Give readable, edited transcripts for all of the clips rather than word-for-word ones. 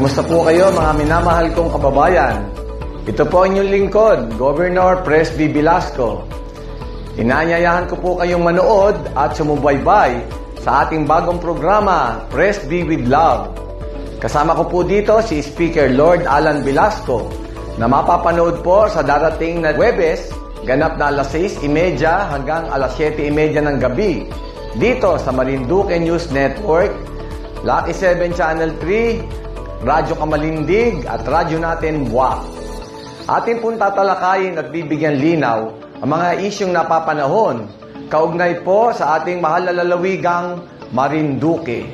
Kumusta po kayo mga minamahal kong kababayan? Ito po ang inyong lingkod, Governor Presby Velasco. Inaanyayahan ko po kayong manood at sumubaybay sa ating bagong programa, Presby with Love. Kasama ko po dito si Speaker Lord Alan Velasco na mapapanood po sa darating na Huwebes, ganap na alas 6:30 hanggang alas 7:30 ng gabi dito sa Marinduque News Network, Lucky 7 Channel 3, Radyo Kamalindig at Radyo Natin Buwak. Atin pong tatalakayin at bibigyan linaw ang mga isyong napapanahon kaugnay po sa ating mahal na lalawigang Marinduque.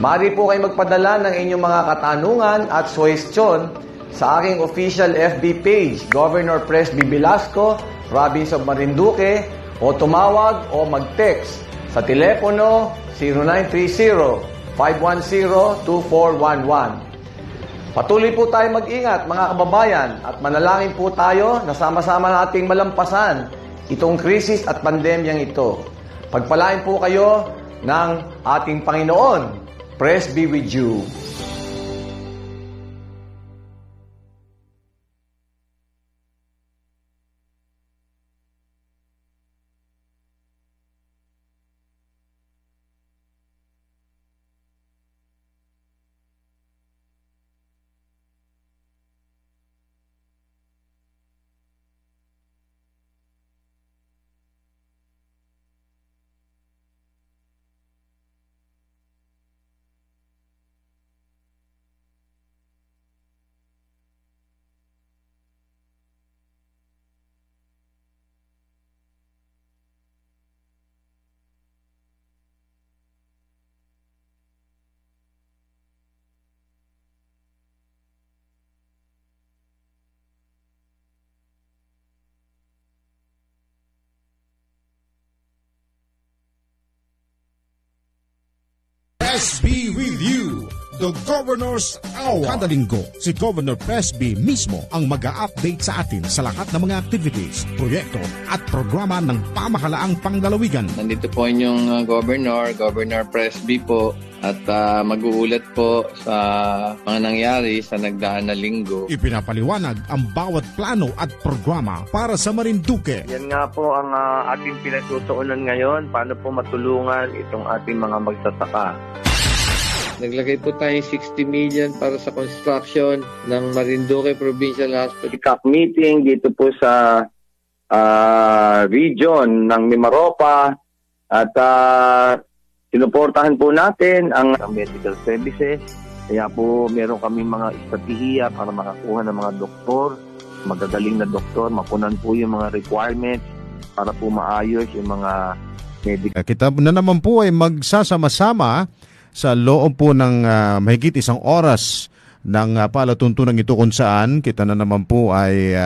Maaari po kayo magpadala ng inyong mga katanungan at suwestyon sa aking official FB page, Governor Presby Velasco, Province of Marinduque, o tumawag o mag-text sa telepono 0930-510-2411. Patuloy po tayo mag-ingat mga kababayan at manalangin po tayo na sama-sama nating malampasan itong krisis at pandemyang ito. Pagpalain po kayo ng ating Panginoon. Praise be with you. Presby with you, the Governor's Hour. Kada linggo, si Governor Presby mismo ang mag-a-update sa atin sa lahat ng mga activities, proyekto at programa ng pamahalaang panglalawigan. Nandito po inyong Governor Presby po, at mag-uulat po sa mga nangyari sa nagdaan na linggo. Ipinapaliwanag ang bawat plano at programa para sa Marinduque. Yan nga po ang ating pinagtutuunan ngayon, paano po matulungan itong ating mga magsasaka. Naglagay po tayo 60 million para sa construction ng Marinduque Provincial Hospital. CAC meeting dito po sa region ng Mimaropa at sinuportahan po natin ang medical services. Kaya po meron kami mga estratehiya para makakuha ng mga doktor, magagaling na doktor, mapunan po yung mga requirements para po maayos yung mga medical. Kita na naman po ay magsasama-sama sa loob po ng mahigit isang oras ng palatuntunan ito kung saan kita na naman po ay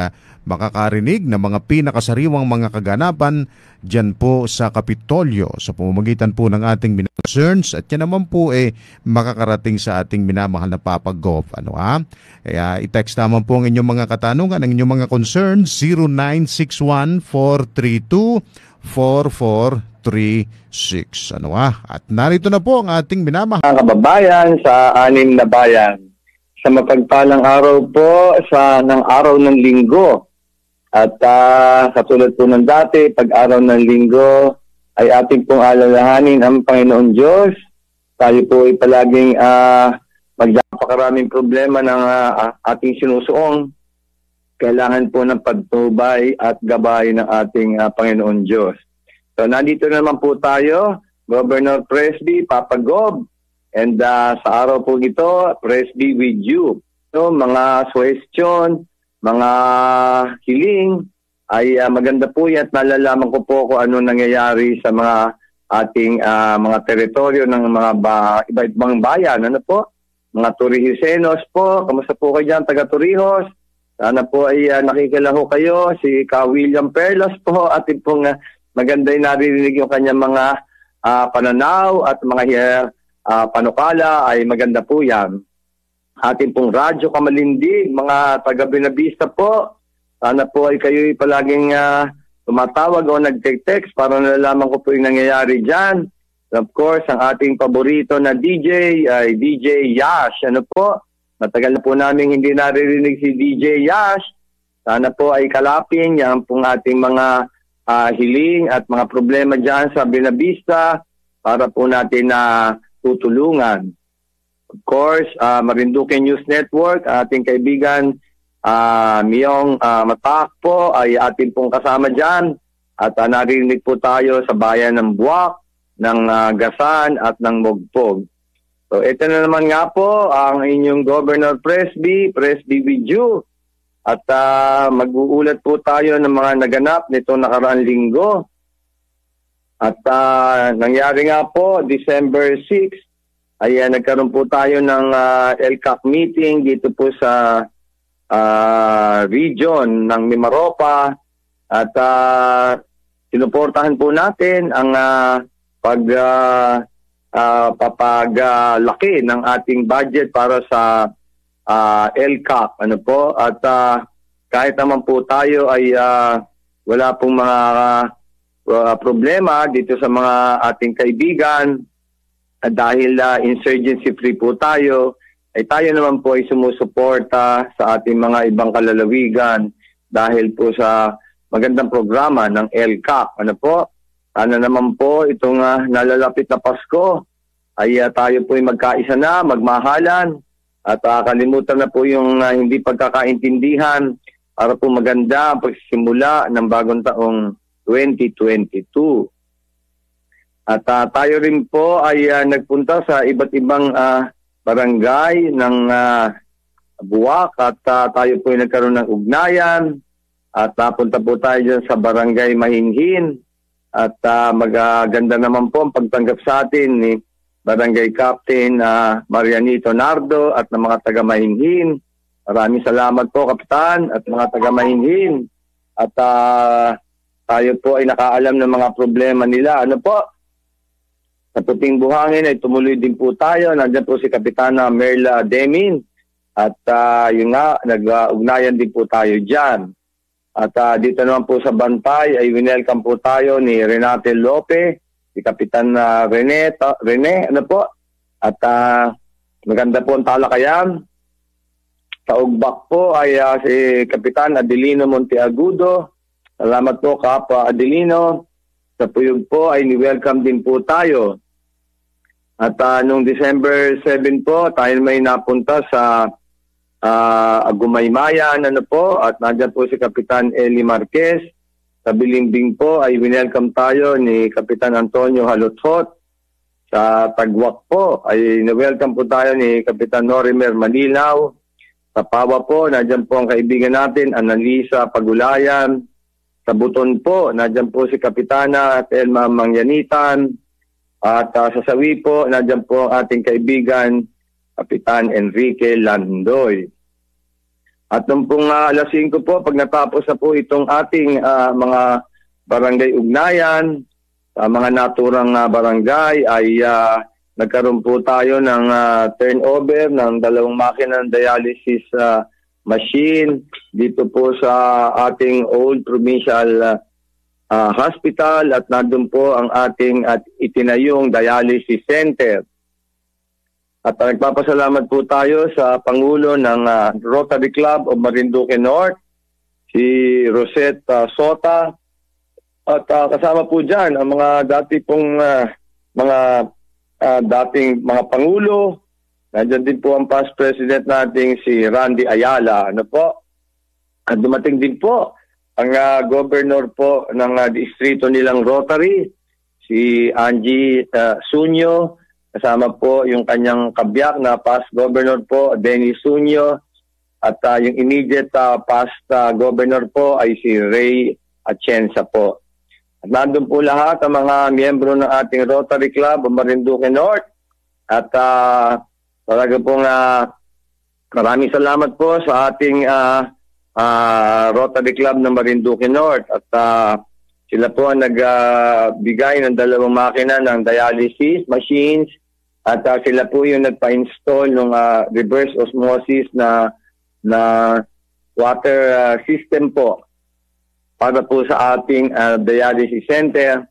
makakarinig ng mga pinakasariwang mga kaganapan dyan po sa Kapitolyo sa pamamagitan po ng ating concerns at yan naman po makakarating sa ating minamahal na Papa Gov. Kaya i-text naman po ang inyong mga katanungan, ang inyong mga concerns 0961-432-4436. At narito na po ang ating minamahal mga kababayan sa 6 na bayan. Sa mapagpalang araw po ng araw ng linggo. At katulad po ng dati, pag araw ng linggo ay ating pong alalahanin ang Panginoon Diyos. Tayo po ay palaging magdapakaraming problema ng ating sinusuong. Kailangan po ng pagtubay at gabay ng ating Panginoon Diyos. So nandito naman po tayo, Governor Presby, Papa Gov. And sa araw po ito, Presby with you. So, mga suggestion, mga hiling, ay maganda po yan at nalalaman ko po kung ano nangyayari sa mga ating mga teritoryo ng mga iba-ibang bayan. Ano po? Mga Torrijos po. Kamusta po kayo dyan, taga Torrijos? Sana po ay nakikilaho kayo. Si Ka William Perlas po. Atin pong maganda yung naririnig yung kanyang mga pananaw at mga panukala ay maganda po yan. Ating pong Radyo Kamalindig, mga taga-Benavista po. Sana po ay kayo palaging tumatawag o nag-text para nalalaman ko po yung nangyayari dyan. Of course, ang ating paborito na DJ ay DJ Yash. Ano po? Matagal na po namin hindi naririnig si DJ Yash. Sana po ay kalapin yan pong ating mga hiling at mga problema dyan sa Buenavista para po natin na tutulungan. Of course, Marinduque News Network, ating kaibigan Miyong Matak po ay ating pong kasama dyan. At naririnig po tayo sa bayan ng Buwak, ng Gasan at ng Mogpog. So ito na naman nga po ang inyong Governor Presby with you. At mag-uulat po tayo ng mga naganap nito nakaraang linggo. At nangyari nga po, December 6, ay nagkaroon po tayo ng LCAC meeting dito po sa region ng Mimaropa. At sinuportahan po natin ang papaglaki ng ating budget para sa LCAC. Ano po? At kahit naman po tayo ay wala pong mga problema dito sa mga ating kaibigan dahil insurgency free po tayo, ay tayo naman po ay sumusuporta sa ating mga ibang kalalawigan dahil po sa magandang programa ng LCAC. Ano po? Sana naman po itong nalalapit na Pasko ay tayo po ay magkaisa na, magmahalan at kalimutan na po yung hindi pagkakaintindihan para po maganda ang pagsisimula ng bagong taong 2022. At tayo rin po ay nagpunta sa iba't ibang barangay ng Buwak at tayo po ay nagkaroon ng ugnayan. At napunta po tayo dyan sa Barangay Mahinhin. At magaganda naman po ang pagtanggap sa atin ni Barangay Captain Marianito Nardo at ng mga taga Mahinhin. Maraming salamat po, Kapitan, at mga taga Mahinhin. At tayo po ay nakaalam ng mga problema nila. Ano po? Sa Puting Buhangin ay tumuloy din po tayo. Nandiyan po si Kapitana Merla Demin. At yun nga, nag-ugnayan din po tayo dyan. At dito naman po sa Bantay ay winelcome po tayo ni Renate Lope, si Kapitan Rene, ano po? At maganda po ang talakayan. Sa Ugbak po ay si Kapitan Adelino Monteagudo. Salamat po, Kapa Adelino. Sa Puyog po ay ni-welcome din po tayo. At noong December 7 po, tayo may napunta sa Agumaymayan, ano po, at nandiyan po si Kapitan Eli Marquez. Sa Bilimbing po ay winelcome tayo ni Kapitan Antonio Halothot. Sa Tagwak po ay welcome po tayo ni Kapitan Norimer Malinaw. Sa Pawa po, nandiyan po ang kaibigan natin, Annalisa Pagulayan. Sa Buton po, nandiyan po si Kapitana Telma Mangyanitan. At sa Sawi po, nandiyan po ang ating kaibigan, Kapitan Enrique Landoy. At nung pong alas 5 po, pag natapos na po itong ating mga barangay ugnayan, mga naturang barangay, ay nagkaroon po tayo ng turnover ng 2 makina ng dialysis machine dito po sa ating old provincial hospital at nandun po ang ating itinayong dialysis center. At nagpapasalamat po tayo sa Pangulo ng Rotary Club of Marinduque North, si Rosette Sota. At kasama po dyan ang mga dati pong dating mga Pangulo. Nandiyan din po ang past president nating si Randy Ayala. Ano po? At dumating din po ang governor po ng distrito nilang Rotary, si Angie Sunyo. Kasama po yung kanyang kabiyak na past governor po, Dennis Sunyo. At yung immediate past governor po ay si Ray Atienza po. At nandun po lahat ang mga miyembro ng ating Rotary Club of Marinduque North. At talaga pong maraming salamat po sa ating Rotary Club ng Marinduque North. At sila po ang nagbigay ng 2 makina ng dialysis machines. At sila po yung nagpa-install ng reverse osmosis na water system po para po sa ating dialysis center.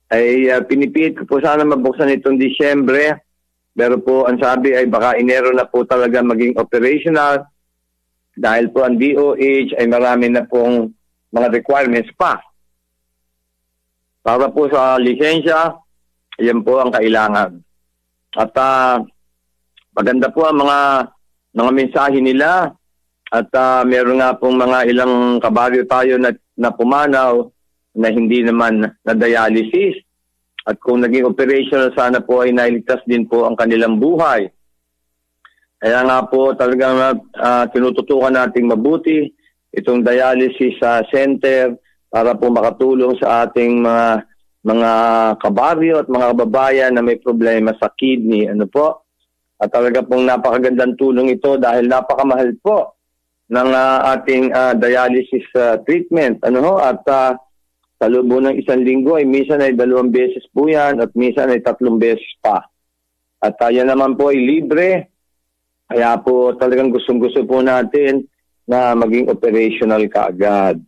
Ay pinipilit ko po sana mabuksan itong Disyembre Pero po ang sabi ay baka Enero na po talaga maging operational dahil po ang DOH ay marami na pong mga requirements pa. Para po sa lisensya, yan po ang kailangan. At maganda po ang mga mensahe nila at meron nga pong mga ilang kabaryo tayo na pumanaw na hindi naman na dialysis. At kung naging operational, sana po ay nailigtas din po ang kanilang buhay. Kaya nga po talagang tinututukan nating mabuti itong dialysis center para po makatulong sa ating mga kabaryo at mga kababayan na may problema sa kidney. Ano po? At talaga pong napakagandang tulong ito dahil napakamahal po ng ating dialysis treatment. Ano ho? At sa loob ng 1 linggo ay minsan ay 2 beses po yan at minsan ay 3 beses pa. At yan naman po ay libre. Kaya po talagang gustong-gusto po natin na maging operational kaagad.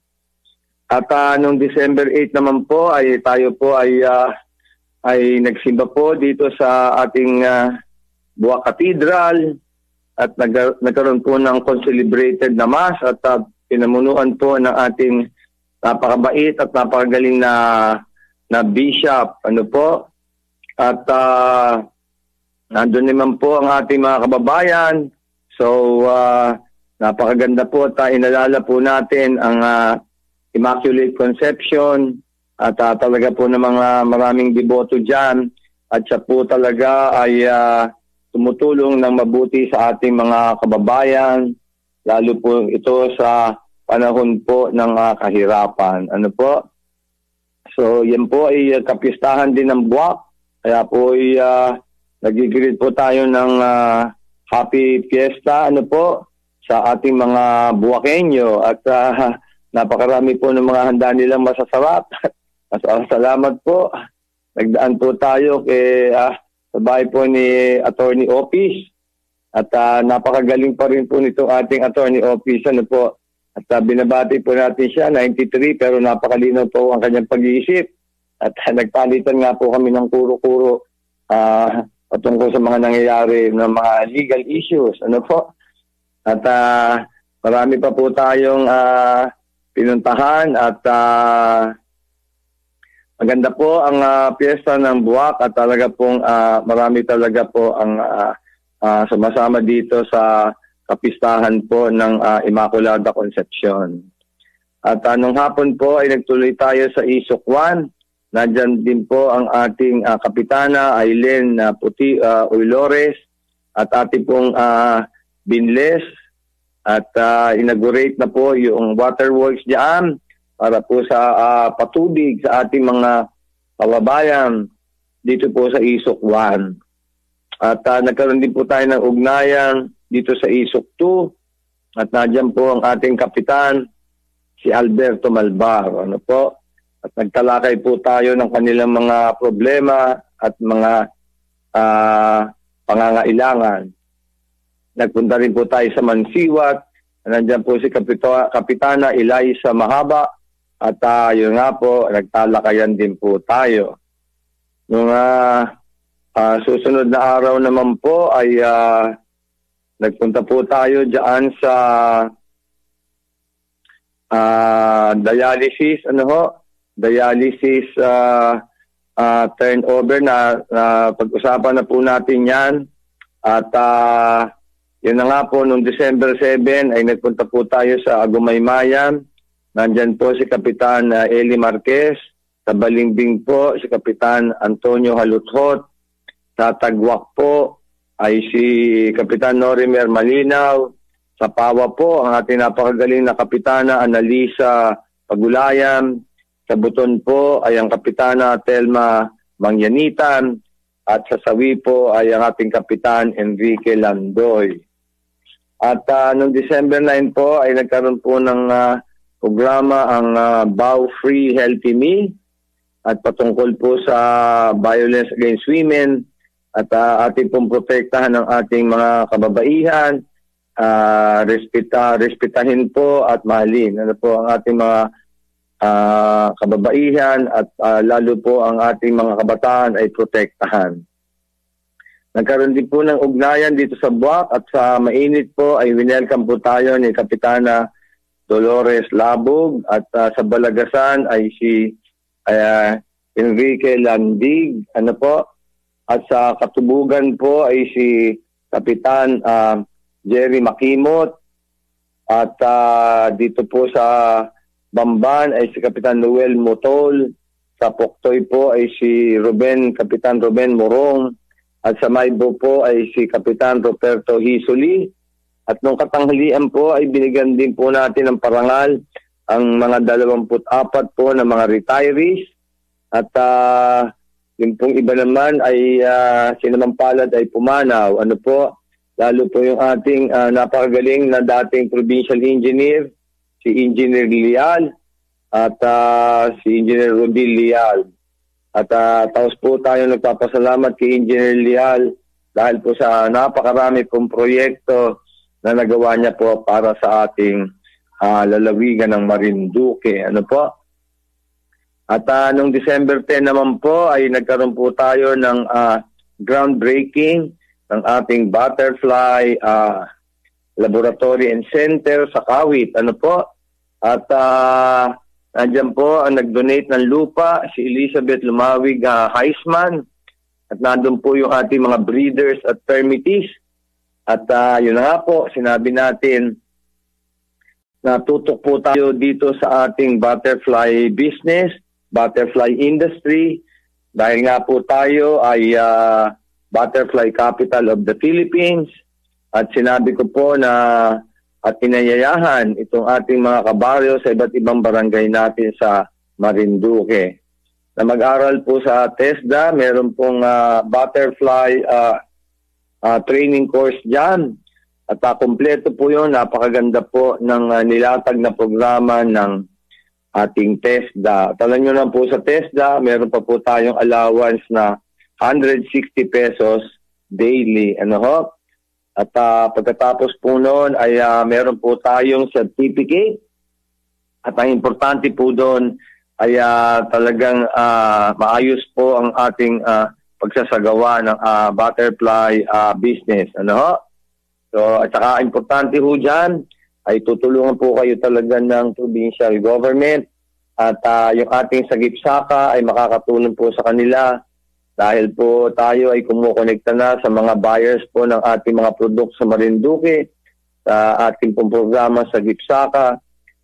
At noong December 8 naman po ay tayo po ay nagsimba po dito sa ating Buwak Cathedral at nagkaroon po ng concelebrated na mass at pinamunuan po ng ating napakabait at napakagaling na bishop. Ano po? At nandun naman po ang ating mga kababayan. So, napakaganda po at inalala po natin ang Immaculate Conception at talaga po ng mga maraming deboto dyan. At siya po talaga ay tumutulong ng mabuti sa ating mga kababayan, lalo po ito sa panahon po ng kahirapan. Ano po? So, yan po ay kapistahan din ng Buwak. Kaya po ay nagigilid po tayo ng happy fiesta, ano po, sa ating mga Buwakenyo. At napakarami po ng mga handa nilang masasarap. Salamat po. Nagdaan po tayo sa bahay po ni Attorney Office. At napakagaling pa rin po nitong ating Attorney Office. Ano po? At binabati po natin siya, 93, pero napakalinaw po ang kanyang pag-iisip. At nagpalitan nga po kami ng kuro-kuro patungkol sa mga nangyayari ng mga legal issues. Ano po? At marami pa po tayong pinuntahan at maganda po ang piyesta ng Buwak at talaga pong marami talaga po ang sumasama dito sa kapistahan po ng Immaculada Concepcion. At nung hapon po ay nagtuloy tayo sa Isok 1. Nandyan din po ang ating Kapitana Aileen Uylores at ating pong Binles. At inaugurate na po yung waterworks diyan para po sa patubig sa ating mga kababayan dito po sa Isok 1. At nagkaroon din po tayo ng ugnayan dito sa Isok 2 at nadyan po ang ating kapitan, si Alberto Malbar. Ano po? At nagtalakay po tayo ng kanilang mga problema at mga pangangailangan. Nagpunta rin po tayo sa Mansiwat. Nandiyan po si Kapitana Eliza Mahaba. At yun nga po, nagtalakayan din po tayo. Nung susunod na araw naman po ay nagpunta po tayo dyan sa dialysis, dialysis turnover na pag-usapan na po natin yan. At yun na nga po, noong December 7 ay nagpunta po tayo sa Agumaymayan. Nandyan po si Kapitan Eli Marquez. Sa Balimbing po, si Kapitan Antonio Haluthot. Sa Tagwak po ay si Kapitan Norimer Malinaw. Sa Pawa po, ang ating napakagaling na Kapitana Analisa Pagulayan. Sa Buton po ay ang Kapitana Telma Mangyanitan. At sa Sawi po ay ang ating Kapitan Enrique Landoy. At noong December 9 po ay nagkaroon po ng programa ang Bow Free Healthy Me at patungkol po sa violence against women at ating pong protektahan ng ating mga kababaihan, respetahin po at mahalin. Ano po ang ating mga kababaihan at lalo po ang ating mga kabataan ay protektahan. Nagkaroon din po ng ugnayan dito sa Buwak at sa mainit po ay winelcome po tayo ni Kapitana Dolores Labog at sa Balagasan ay si Enrique Landig, ano po, at sa Katubugan po ay si Kapitan Jerry Makimot at dito po sa Bamban ay si Kapitan Noel Motol, sa Poktoy po ay si Kapitan Ruben Morong, at sa Maybo po ay si Kapitan Roberto Hisuli. At nung katanghalian po ay binigyan din po natin ng parangal ang mga 24 po na mga retirees. At yung pong iba naman ay sinamampalad ay pumanaw. Ano po, lalo po yung ating napakagaling na dating provincial engineer, si Engineer Lial at si Engineer Rodil Lial. At taos po tayo nagpapasalamat kay Engineer Lial dahil po sa napakarami pong proyekto na nagawa niya po para sa ating lalawigan ng Marinduque. Ano po? At noong December 10 naman po ay nagkaroon po tayo ng groundbreaking ng ating butterfly laboratory and center sa Kawit. Ano po? At nandiyan po ang nag-donate ng lupa, si Elizabeth Lumawig Heisman. At nandun po yung ating mga breeders at permittees. At yun na nga po, sinabi natin na tutok po tayo dito sa ating butterfly business, butterfly industry. Dahil nga po tayo ay butterfly capital of the Philippines. At sinabi ko po na at inayayahan itong ating mga kabaryo sa iba't ibang barangay natin sa Marinduque. Na mag-aral po sa TESDA, meron pong butterfly training course dyan. At kumpleto po yun, napakaganda po ng nilatag na programa ng ating TESDA. Talan nyo na po sa TESDA, meron pa po tayong allowance na 160 pesos daily. Ano ho? At pagkatapos po noon ay meron po tayong certificate. At ang importante po doon ay talagang maayos po ang ating pagsasagawa ng butterfly business. Ano ho? So, at saka importante ho dyan ay tutulungan po kayo talaga ng provincial government. At yung ating sagip-saka ay makakatulong po sa kanila. Dahil po tayo ay kumukonekta na sa mga buyers po ng ating mga produkto sa Marinduque, sa ating pong programa sa Gipsaka,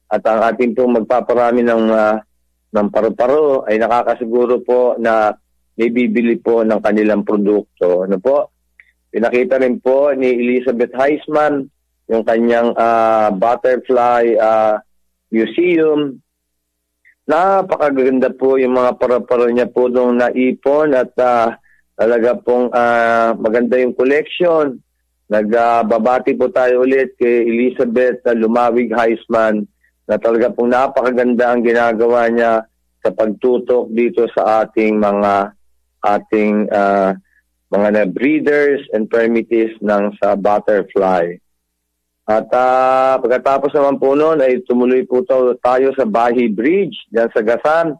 at ang ating pong magpaparami ng paru-paro ay nakakasiguro po na may bibili po ng kanilang produkto. Ano po? Pinakita rin po ni Elizabeth Heisman yung kanyang butterfly museum. Napakaganda po yung mga para-paro niya po nung naipon at talaga pong maganda yung collection. Nagbabati po tayo ulit kay Elizabeth Lumawig Heisman na talaga pong napakaganda ang ginagawa niya sa pagtutok dito sa ating mga breeders and permittees ng sa butterfly. At pagkatapos naman po noon ay tumuloy po tayo sa Bahi Bridge dyan sa Gasan.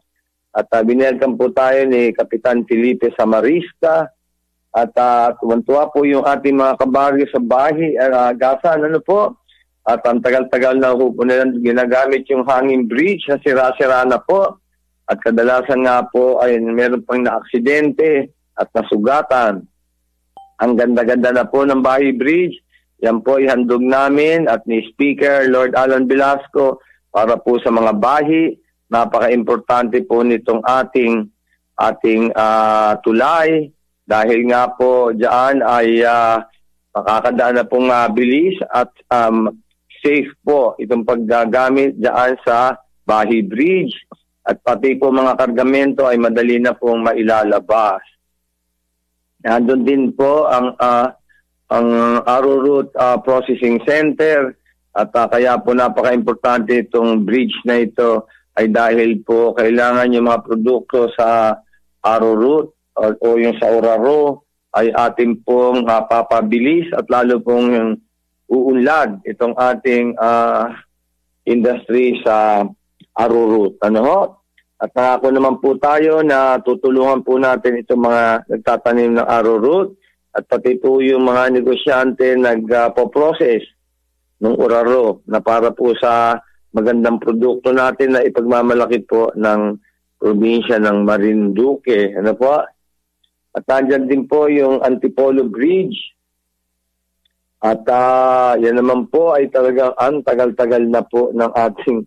At binelcome po tayo ni Kapitan Felipe Samarista. At tumantuwa po yung ating mga kabaryo sa Bahi, Gasan. Ano po? At ang tagal-tagal na po nilang ginagamit yung hanging bridge na sira-sira na po. At kadalasan nga po ay meron pang na-aksidente at nasugatan. Ang ganda-ganda na po ng Bahi Bridge. Yan po ihandog namin at ni Speaker Lord Alan Velasco para po sa mga bahi. Napaka-importante po nitong ating tulay dahil nga po diyan ay makakadaan na pong bilis at safe po itong paggagamit diyan sa Bahi Bridge at pati po mga kargamento ay madali na pong mailalabas. Nandun din po ang Arrowroot Processing Center at kaya po napaka-importante itong bridge na ito ay dahil po kailangan yung mga produkto sa Arrowroot o yung sa Oraro ay ating pong papabilis at lalo pong uunlad itong ating industry sa Arrowroot. Ano ho? At nangako naman po tayo na tutulungan po natin itong mga nagtatanim ng arrowroot at pati po yung mga negosyante nagpo-process ng uraro na para po sa magandang produkto natin na ipagmamalaki po ng probinsya ng Marinduque. Ano po? At nandyan din po yung Antipolo Bridge. At yan naman po ay talagang ang tagal-tagal na po ng ating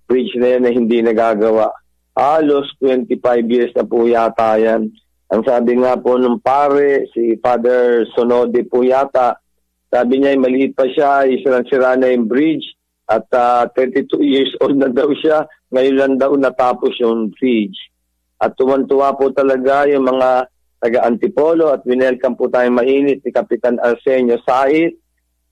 bridge na yan na hindi nagagawa. Halos 25 years na po yata yan. Ang sabi nga po nung pare, si Father Sonode po yata, sabi niya maliit pa siya, sira na yung bridge at 32 years old na daw siya. Ngayon lang daw natapos yung bridge. At tuwan-tuwa po talaga yung mga taga-Antipolo at winelcome po tayo mainit ni Kapitan Arsenio Sait.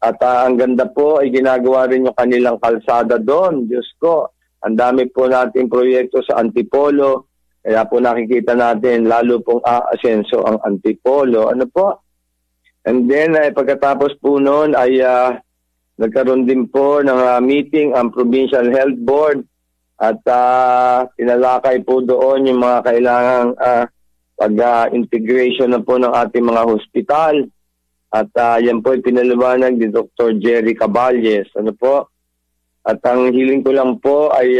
At ang ganda po ay ginagawa rin yung kanilang kalsada doon. Diyos ko, ang dami po nating proyekto sa Antipolo. Kaya po nakikita natin lalo pong aasenso ang Antipolo. Ano po? And then pagkatapos po noon ay nagkaroon din po ng meeting ang Provincial Health Board at tinalakay po doon yung mga kailangang pag-integration na po ng ating mga hospital. At yan po ay pinaliwanag ni Dr. Jerry Caballes. Ano po? At ang hiling ko lang po ay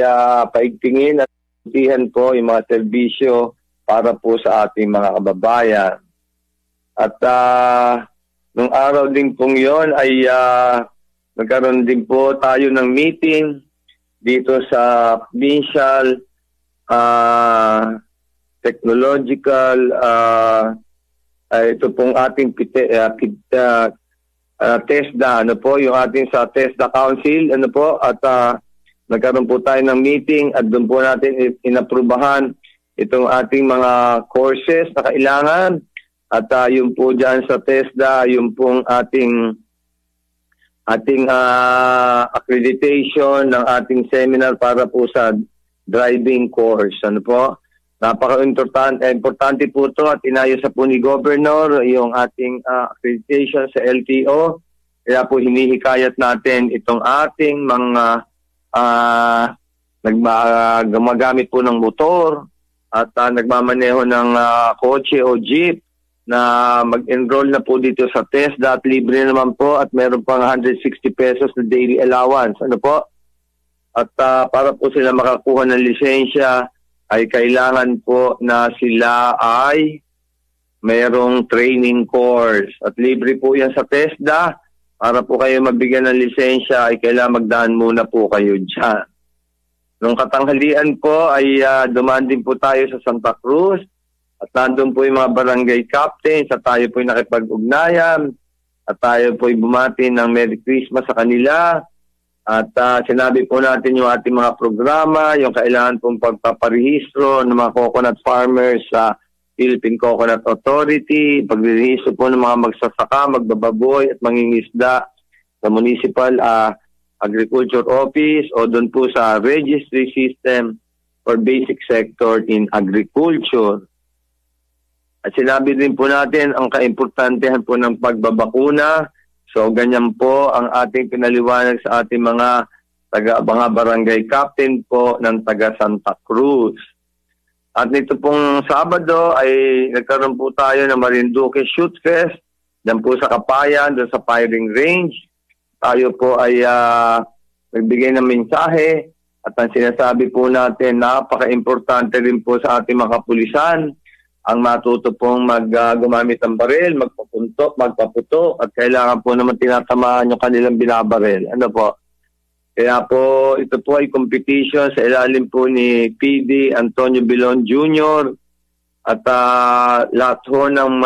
paigtingin at utihan po yung mga serbisyo para po sa ating mga kababayan. At nung araw din pong yon ay nagkaroon din po tayo ng meeting dito sa provincial technological ito pong ating TESDA, ano po, yung ating sa TESDA Council, ano po, at nagkaroon po tayo ng meeting at doon po natin inaprubahan itong ating mga courses na kailangan at yung po dyan sa TESDA, yung pong ating accreditation ng ating seminar para po sa driving course, ano po. Importante po ito at inayos sa po ni Governor yung ating accreditation sa LTO. Kaya po hinihikayat natin itong ating mga gumagamit po ng motor at nagmamaneho ng kotse o jeep na mag-enroll na po dito sa TESDA at libre naman po at meron pang 160 pesos na daily allowance. Ano po? At para po sila makakuha ng lisensya ay kailangan po na sila ay mayroong training course. At libre po yan sa TESDA. Para po kayo mabigyan ng lisensya ay kailangan magdaan muna po kayo dyan. Nung katanghalian po ay dumaan din po tayo sa Santa Cruz. At nandun po yung mga barangay captains at tayo po yung nakipag-ugnayan. At tayo po yung bumati ng Merry Christmas sa kanila. At sinabi po natin yung ating mga programa, yung kailangan pong pagpaparehistro ng mga coconut farmers sa Philippine Coconut Authority, pagrehistro po ng mga magsasaka, magbababoy at mangingisda sa Municipal Agriculture Office o doon po sa Registry System for Basic Sector in Agriculture. At sinabi din po natin ang kaimportantehan po ng pagbabakuna. So ganyan po ang ating pinaliwanag sa ating mga barangay captain po ng taga Santa Cruz. At nito pong Sabado ay nagkaroon po tayo ng Marinduque Shoot Fest dyan po sa Kapayan, doon sa firing range. Tayo po ay nagbigay ng mensahe at ang sinasabi po natin napaka-importante rin po sa ating mga kapulisan ang matuto pong gumamit ng baril, magpaputok, at kailangan po naman tinatamaan yung kanilang binabaril. Ano po? Kaya po, ito po ay competition sa ilalim po ni PD Antonio Bilon Jr. At lahat po ng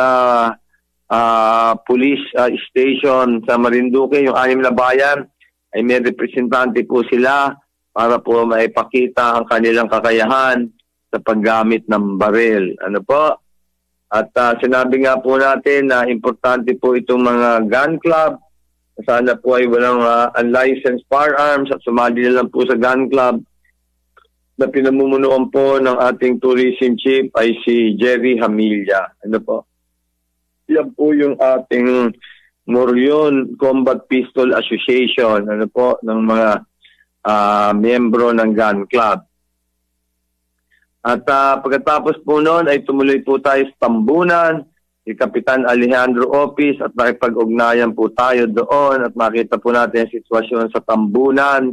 police station sa Marinduque, yung 6 na bayan, ay may representante po sila para po maipakita ang kanilang kakayahan sa paggamit ng baril. Ano po? At sinabi nga po natin na importante po itong mga gun club. Sana po ay walang unlicensed firearms at sumali na lang po sa gun club na pinamumunuan po ng ating tourism chief ay si Jerry Hamilla. Ano po? Yan po yung ating Morion Combat Pistol Association, ano po, ng mga miyembro ng gun club. At pagkatapos po noon ay tumuloy po tayo sa Tambunan. si Kapitan Alejandro Opis at makipag-ugnayan po tayo doon at makita po natin ang sitwasyon sa Tambunan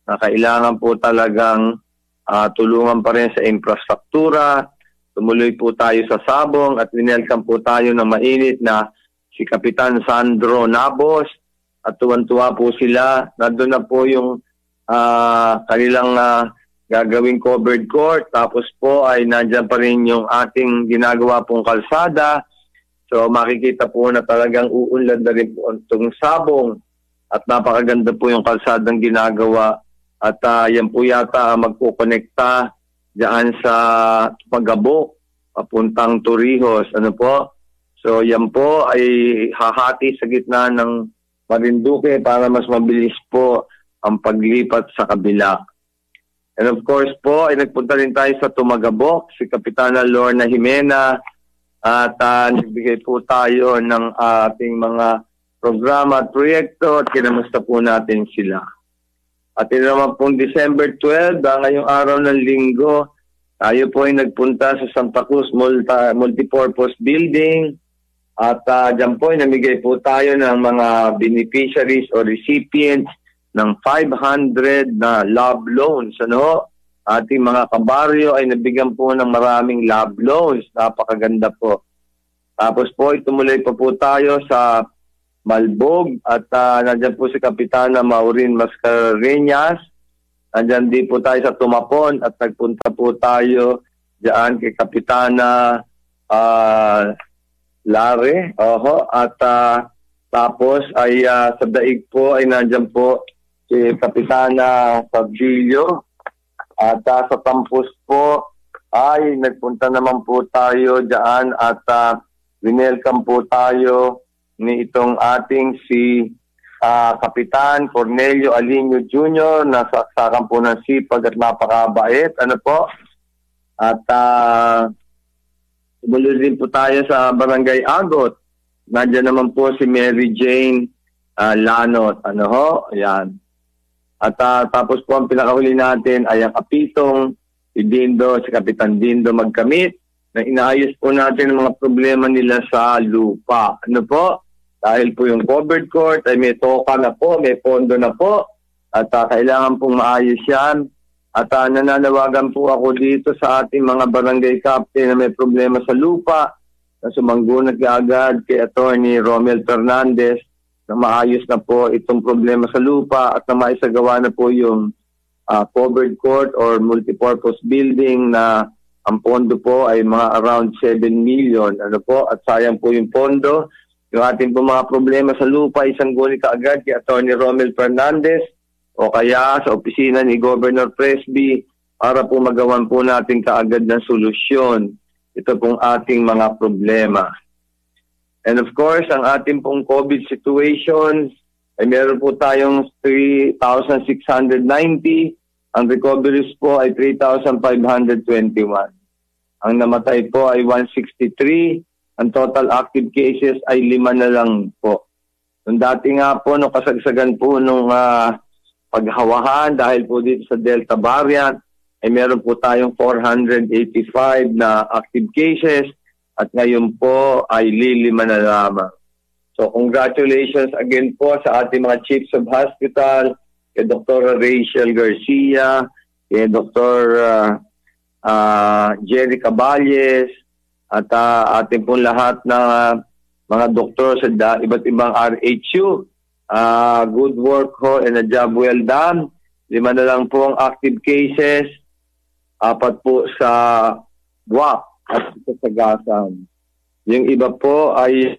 na kailangan po talagang tulungan pa rin sa infrastruktura. Tumuloy po tayo sa Sabong at winelcome po tayo ng mainit na si Kapitan Sandro Nabos at tuwan-tuwa po sila. Nandun na po yung kanilang gagawing covered court. Tapos po ay nandyan pa rin yung ating ginagawa pong kalsada. So makikita po na talagang uunlad na rin po itong Sabong at napakaganda po yung kalsadang ginagawa at yan po yata magkukonekta diyan sa Pagabok papuntang Torrijos. Ano po? So yan po ay hahati sa gitna ng Marinduque para mas mabilis po ang paglipat sa kabila. And of course po ay nagpunta rin tayo sa Tumagabok, si Kapitana Lorna Jimena at nagbigay po tayo ng ating mga programa at proyekto at kinamusta po natin sila. At ito naman pong December 12, ngayong araw ng linggo, tayo po ay nagpunta sa Santa Cruz Multipurpose Building at dyan po ay namigay po tayo ng mga beneficiaries o recipients ng 500 na love loans. Ano? Ating mga kabaryo ay nabigyan po ng maraming love loans. Napakaganda po. Tapos po, itumuloy pa po tayo sa Malbog at nandyan po si Kapitana Maureen Mascareñas. Nandyan din po tayo sa Tumapon at nagpunta po tayo dyan kay Kapitana Lare. At tapos ay sa Daig po ay nandyan po si Kapitana Fabrilio. At sa Tampus po ay nagpunta naman po tayo dyan at winelcome po tayo ni itong ating si Kapitan Cornelio Alinio Jr. na saksakan po ng sipag at napakabait. Ano po? At tumuloy din po tayo sa Barangay Agot. Nandiyan naman po si Mary Jane Lanot. Ano ho? Ayan. At tapos po ang pinakahuli natin ay ang Kapitong, si Dindo, si Kapitan Dindo Magkamit na inaayos po natin ang mga problema nila sa lupa. Ano po? Dahil po yung covered court ay may toka na po, may pondo na po at kailangan pong maayos yan. At nananawagan po ako dito sa ating mga barangay captain na may problema sa lupa na sumanggunat agad kay Attorney Romel Fernandez na maayos na po itong problema sa lupa at na maisagawa na po yung covered court or multipurpose building na ang pondo po ay mga around 7 million. Ano po? At sayang po yung pondo. Yung ating po mga problema sa lupa, isang guni kaagad kay Attorney Romel Fernandez o kaya sa opisina ni Governor Presby para po magawan po natin kaagad ng solusyon. Ito pong ating mga problema. And of course, ang ating pong COVID situation ay meron po tayong 3,690. Ang recoveries po ay 3,521. Ang namatay po ay 163. Ang total active cases ay 5 na lang po. Nung dati nga po, nung kasagsagan po nung paghawahan dahil po dito sa Delta variant, ay meron po tayong 485 na active cases. At ngayon po ay 5 na lamang. So congratulations again po sa ating mga chiefs of hospital, kay Dr. Rachel Garcia, kay Dr. Jerry Caballes, at ating pong lahat na mga doktor sa iba't ibang RHU. Good work ho and a job well done. 5 na lang po ang active cases, 4 po sa WAC at sa Sagasan. Yung iba po ay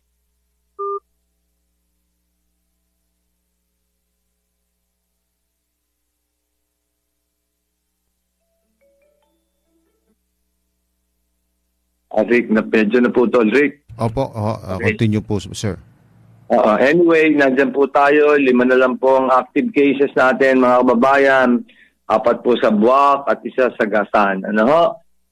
Rick, medyo na po to, Rick. Opo, continue po, sir. Anyway, nandyan po tayo. 5 na lang po ang active cases natin, mga kababayan. 4 po sa Buwak at 1 sa Gasan. Ano ho?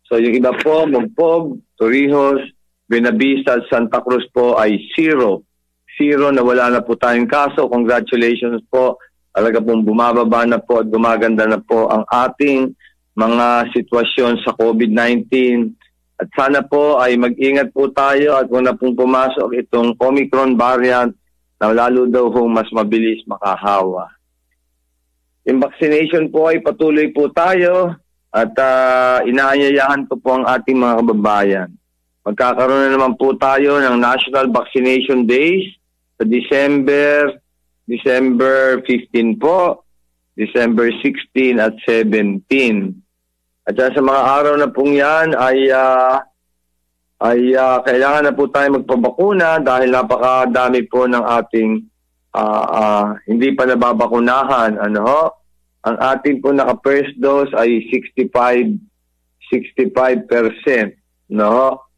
So yung iba po, Mugpog, Torrijos, Buenavista at Santa Cruz po ay 0. 0 na wala na po tayong kaso. Congratulations po. Talaga pong bumababa na po at gumaganda na po ang ating mga sitwasyon sa COVID-19. At sana po ay mag-ingat po tayo at kung na pong pumasok itong Omicron variant na lalo daw hong mas mabilis makahawa. Yung vaccination po ay patuloy po tayo at inaanyayahan ko po ang ating mga kababayan. Magkakaroon na naman po tayo ng National Vaccination Days sa December 15 po, December 16 at 17. At sa mga araw na pong yan ay kailangan na po tayo magpabakuna dahil napakadami po ng ating hindi pa nababakunahan. Ang ating po naka-first dose ay 65%. No?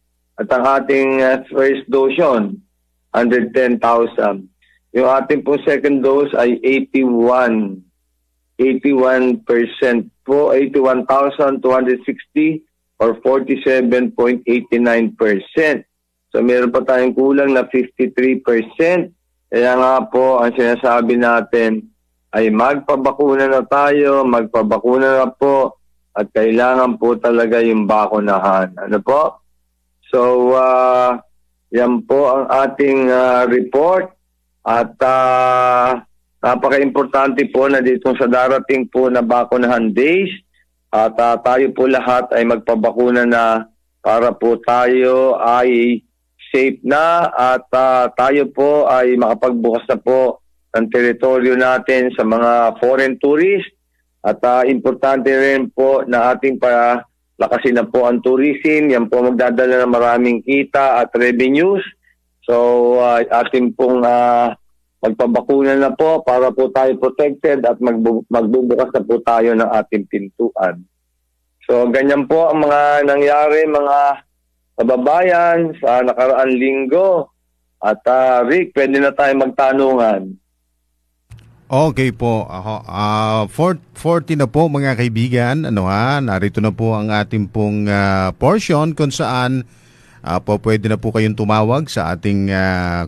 At ang ating first dose yun, 110,000. Yung ating po second dose ay 81% po, 81,260 or 47.89%. So meron pa tayong kulang na 53%. Kaya nga po, ang sinasabi natin ay magpabakuna na tayo, magpabakuna na po, at kailangan po talaga yung bakunahan. Ano po? So, yan po ang ating report. At napaka-importante po na dito sa darating po na bakunahan days, at tayo po lahat ay magpabakuna na para po tayo ay safe na at tayo po ay makapagbukas na po ng teritoryo natin sa mga foreign tourists. At importante rin po na ating palakasin na po ang tourism. Yan po magdadala ng maraming kita at revenues. So ating pong magpabakuna na po para po tayo protected at magbubukas na po tayo ng ating pintuan. So ganyan po ang mga nangyari mga kababayan sa nakaraang linggo. At Rick, pwede na tayo magtanungan. Okay po. 40 na po mga kaibigan. Narito na po ang ating pong portion kung saan po pwede na po kayong tumawag sa ating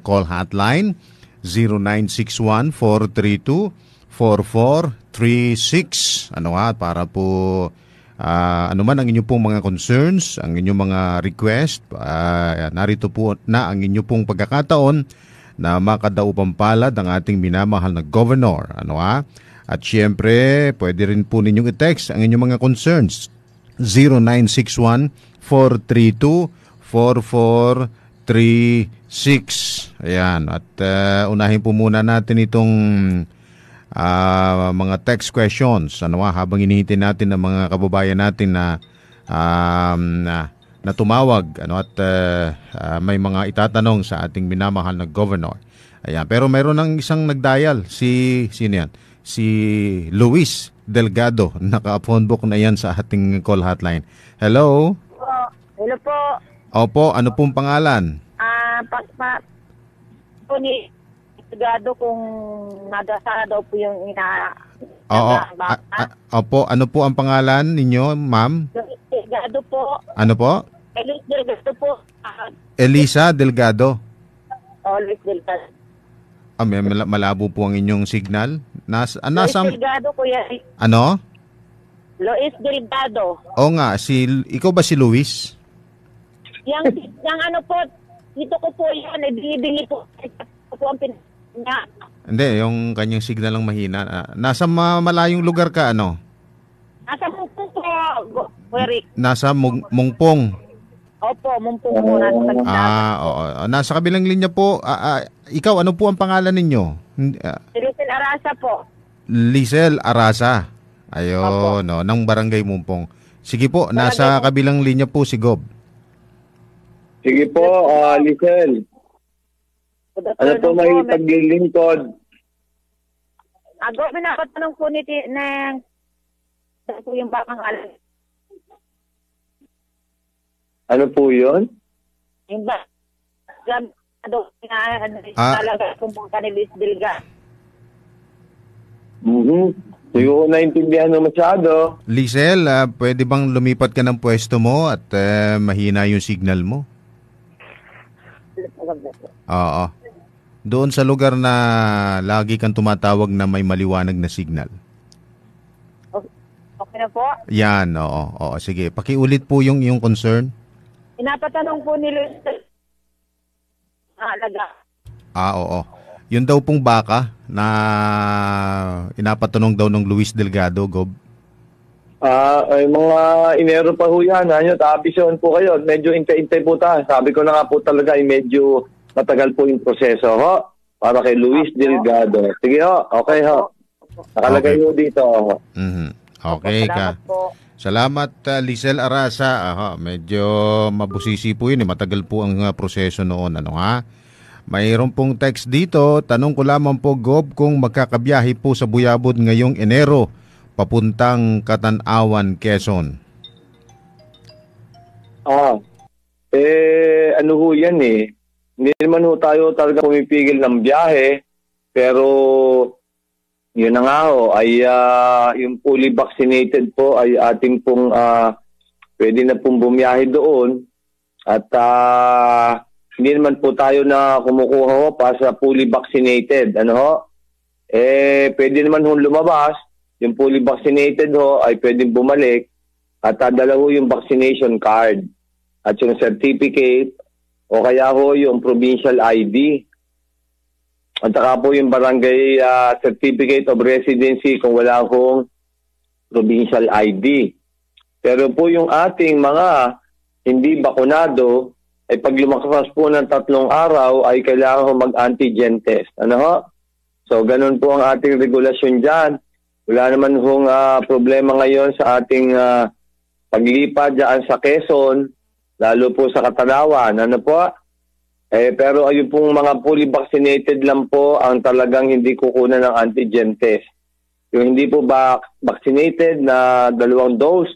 call hotline 0961-432-4436. Para po ano man ang inyong pong mga concerns, ang inyong mga request, narito po na ang inyong pong pagkakataon na makadaupang palad ang ating minamahal na governor. At syempre, pwede rin po ninyong i-text ang inyong mga concerns. 0961-432-4436. Ayan. At unahin po muna natin itong mga text questions. Habang hinihintay natin ng mga kababayan natin na tumawag at may mga itatanong sa ating minamahal na governor. Ayan. Pero mayroon ng isang nagdial. Sino yan? Si Luis Delgado. Naka-phone book na yan sa ating call hotline. Hello? Hello po. Opo, ano pong pangalan? Po ni Delgado kung nadasara daw po yung Oo. Opo, ano po ang pangalan ninyo, ma'am? Delgado po. Ano po? Luis Delgado po. Elisa Delgado. Luis Delgado. Malabo po ang inyong signal. Luis Delgado, kuya. Ano? Luis Delgado. Oo nga, ikaw ba si Luis? Yang ano po, dito ko po yan, ibinibingi po. Ito po ang niya. Hindi, yung kanyang signal lang mahina. Nasa malayong lugar ka, ano? Nasa Mungpong po, Eric. Nasa Mungpong. Opo, Mungpong po. Oo. Nasa kabilang linya po. Ikaw, ano po ang pangalan ninyo? Lizel Arasa po. Lizel Arasa. Ayun, ng Barangay Mungpong. Sige po, nasa kabilang linya po si Gob. Sige po, Lizel. Ano po may paglilingkod? May nakatanong po ng po yung bakang alam. Ano po yun? Yung bakang talaga kung mga kanilis Delgado. Hindi ko naintindihan na masyado. Lizel, pwede bang lumipat ka ng pwesto mo at mahina yung signal mo? Oo. Doon sa lugar na lagi kang tumatawag na may maliwanag na signal. Okay na po? Yan, oo. Sige, pakiulit po yung concern. Pinapatanong po ni Luis alaga. Oo. Yun daw pong baka na inapatanong daw ng Luis Delgado, Gob. Ay mga inero pa ho yan. Tabision po kayo. Medyo intay-intay po tayo. Sabi ko na nga po talaga, medyo matagal po yung proseso, ho? Para kay Luis Delgado. Sige, ho. Okay, ho. Nakalagay ho dito, ho. Mm-hmm. Okay ka. Salamat po. Salamat, Lisel Arasa. Medyo mabusisi po yun. Matagal po ang proseso noon. Mayroon pong text dito. Tanong ko lamang po, Gob, kung magkakabiyahe po sa Buyabod ngayong Enero papuntang Katanawan, Quezon. Ano ho yan eh. Hindi naman ho tayo talaga pumipigil ng biyahe. Pero yun na nga ho, ay yung fully vaccinated po ay ating pong pwede na pong bumiyahe doon. At hindi naman po tayo na kumukuha ho pa sa fully vaccinated. Ano ho? Pwede naman ho lumabas. Yung fully vaccinated ho ay pwedeng bumalik at dala ho yung vaccination card at yung certificate o kaya ho yung provincial ID. At saka po yung barangay certificate of residency kung wala hong provincial ID. Pero po yung ating mga hindi bakunado ay pag lumakas po ng 3 araw ay kailangan ho mag-antigen test. Ano ho? So ganun po ang ating regulasyon dyan. Wala naman hong problema ngayon sa ating paglipa dyan sa Quezon, lalo po sa Katanawan. Ano po? Pero ayun pong mga fully vaccinated lang po ang talagang hindi kukunan ng antigen test. Yung hindi po vaccinated na 2 dose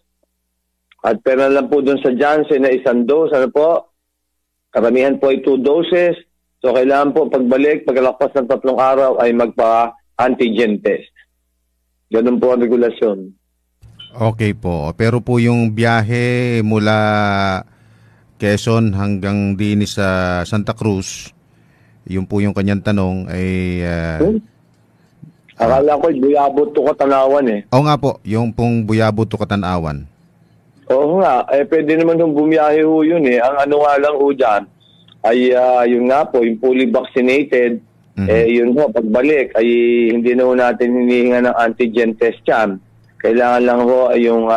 at pero lang po doon sa Janssen na 1 dose. Ano po? Karamihan po ay 2 doses. So kailangan po pagbalik, pagkalakpas ng 3 araw ay magpa-antigen test. Ganun po ang regulasyon. Okay po. Pero po yung biyahe mula Quezon hanggang din sa Santa Cruz, yun po yung kanyang tanong ay... Akala ko Buyabot to Katanawan eh. Oo nga po, yung pong Buyabot to Katanawan. Oo nga, pwede naman yung bumiyahe ho yun eh. Ang ano nga lang ho dyan ay yun nga po, yung fully vaccinated. Yun ho, pagbalik ay hindi na ho natin hinihinga ng antigen test yan. Kailangan lang ho ay yung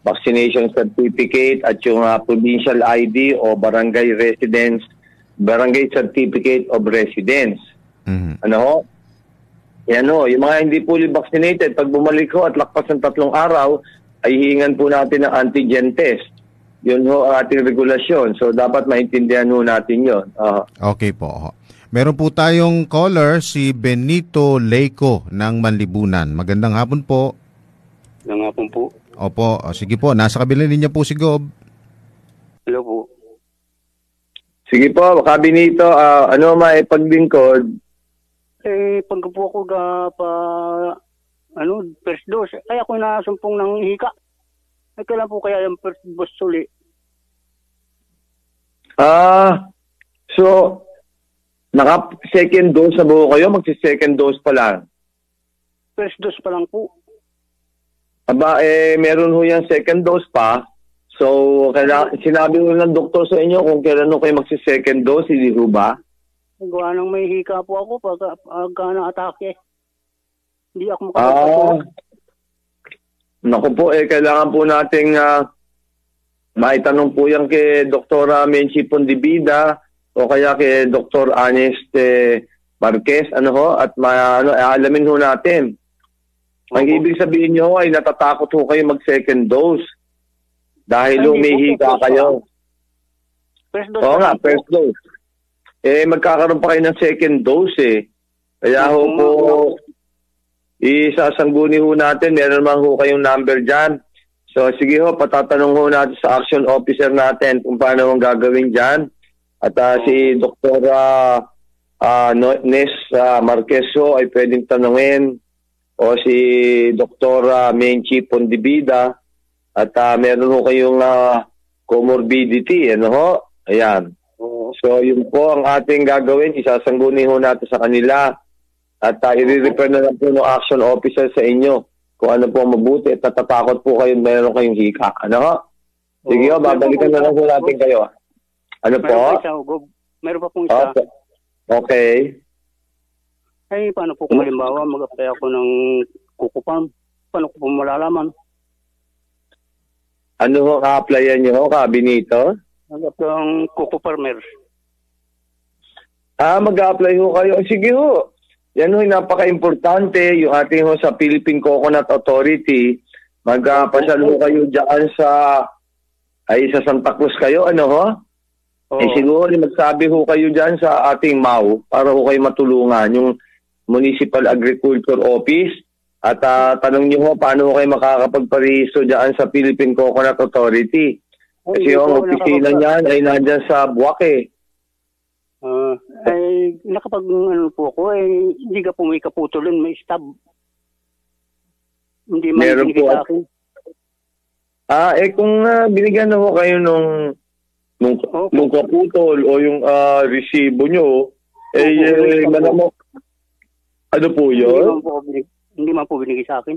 vaccination certificate at yung provincial ID o barangay certificate of residence. Ano ho? Yan ho, yung mga hindi fully vaccinated, pag bumalik ho at lakpas ng 3 araw, ay hihingan po natin ng antigen test. Yun ho ang ating regulasyon. So dapat maintindihan ho natin yun. Okay po. Meron po tayong caller, si Benito Leico ng Manlibunan. Magandang hapon po. Magandang hapon po. Opo, sige po. Nasa kabilang linya po si Gob. Hello po. Sige po, Benito, ano maipaglingkod? Pag po ako first dose, kaya ako nasumpong ng hika. Kailan po kaya yung first dose uli? So, naka-second dose na buo kayo? Magsi-second dose pa lang? First dose pa lang po. Meron ho yung second dose pa. So, sinabi ho ng doktor sa inyo kung kailan ho kayo magsi-second dose, hindi ho ba? Gawa nang may hika po ako pagka na-atake. Hindi ako makapagpatuloy. Naku po, kailangan po nating maitanong po yan kay Dr. Menchi Pondibida o kaya kay Dr. Ernest Marquez, at alamin ho natin. Ang ibig sabihin nyo ay natatakot ho kayo mag-second dose dahil humihika kayo. First dose. Oo nga, first dose. Magkakaroon pa kayo ng second dose Kaya ho po, isasangguni ho natin, meron naman ho kayong number dyan. So sige ho, patatanong ho natin sa action officer natin kung paano ang gagawin dyan. At si Dr. Nes Marquez ho ay pwedeng tanungin o si Dr. Menchi Pondibida at meron ho kayong comorbidity, Ayan. So yun po ang ating gagawin, isasangguni ho natin sa kanila at i-refer na lang po ng action officer sa inyo kung ano po ang mabuti at natatakot po kayo, meron kayong hika. Sige, babalikan na lang po natin kayo. Ano po? Meron pa isa, Gob. Meron pa pong isa. Okay. Ay, paano po kung halimbawa mag-apply ako ng Kuko Farm? Paano ko po malalaman? Ano ho ka-applyan nyo ho, Benito? Mag-apply ng Kuko Farmer. Mag-a-apply ho kayo. Sige ho. Yan ho, napaka-importante. Yung ating ho sa Philippine Coconut Authority, mag-pasyal ho kayo dyan sa Santa Cruz kayo. Ano ho? Siguro magsabi ho kayo dyan sa ating MAU para ho kayo matulungan. Yung Municipal Agriculture Office. At tanong nyo ho, paano ho kayo makakapagparisto dyan sa Philippine Coconut Authority. Kasi yung opisina niyan ay nandyan sa Buwake. Ay, nakapag po ako, hindi ka po may kaputulin, may stab. Hindi man binigay sa akin. Kung binigyan na ho kayo nung kaputol o yung resibo nyo, malamang, ano po yun? Hindi man po binigay sa akin.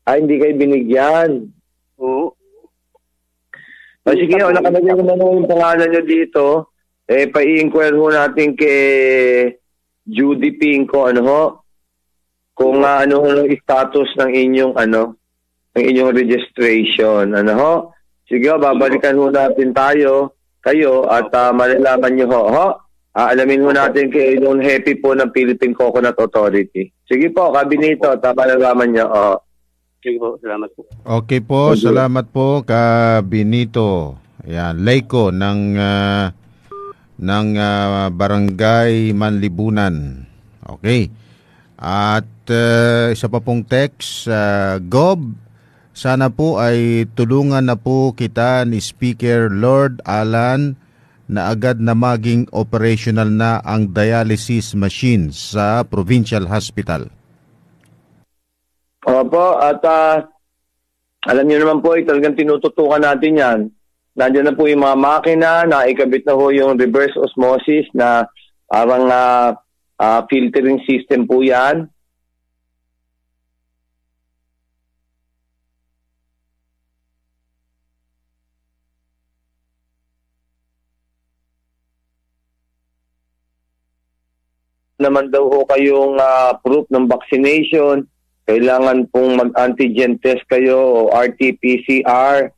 Hindi kayo binigyan. Oo. Sige, nakalagay naman yung pangalan nyo dito. Pa-i-inquire ho natin kay Judy Pinco, kung ano ho yung status ng inyong, ng inyong registration, Sige, babalikan ho natin kayo, at malalaman nyo ho. Alamin ho natin kay Don Happy po ng Philippine Coconut Authority. Sige po, Benito, malalaman nyo, Sige po, salamat po. Okay po, salamat po, Benito. Ayan, Leiko ng Barangay Manlibunan. Okay. At isa pa pong text, Gob, sana po ay tulungan na po kita ni Speaker Lord Alan na agad na maging operational na ang dialysis machine sa Provincial Hospital. Opo, at alam niyo naman po, talagang tinututukan natin yan. Nandiyan na po yung mga makina, naikabit na ho yung reverse osmosis na parang filtering system po yan. Naman daw ho kayong proof ng vaccination, kailangan pong mag-antigen test kayo o RT-PCR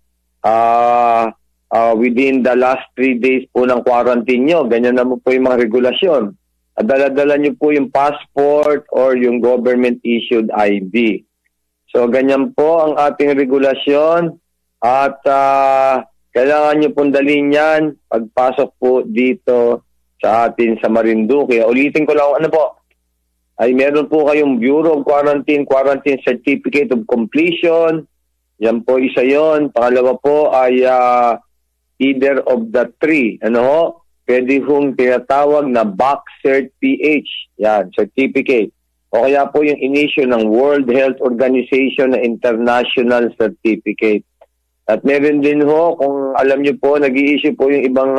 within the last 3 days po ng quarantine nyo. Ganyan naman po yung mga regulasyon. At dala-dala nyo po yung passport or yung government-issued ID. So ganyan po ang ating regulasyon at kailangan nyo pong dalhin yan pagpasok po dito sa atin sa Marinduque. Ulitin ko lang, ay meron po kayong Bureau of Quarantine Certificate of Completion. Yan po isa yon. Pangalawa po ay either of the three. Pwede hong tinatawag na BAC-Cert PH. Yan, certificate. O kaya po yung in-issue ng World Health Organization na International Certificate. At meron din ho, kung alam nyo po, nag-i-issue po yung ibang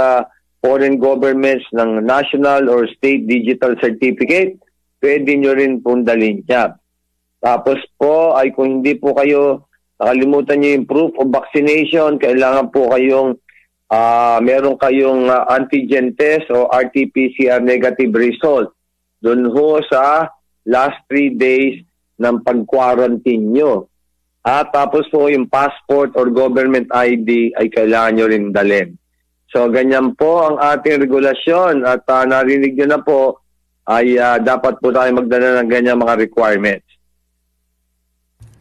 foreign governments ng national or state digital certificate, pwede nyo rin pong dalhin niya. Tapos po ay kung hindi po kayo nakalimutan nyo yung proof of vaccination, kailangan po kayong meron kayong antigen test o RT-PCR negative result doon ho sa last 3 days ng pag-quarantine nyo. At tapos po yung passport or government ID ay kailangan nyo rin dalhin. So ganyan po ang ating regulasyon at narinig nyo na po ay dapat po tayo magdala ng ganyan mga requirements.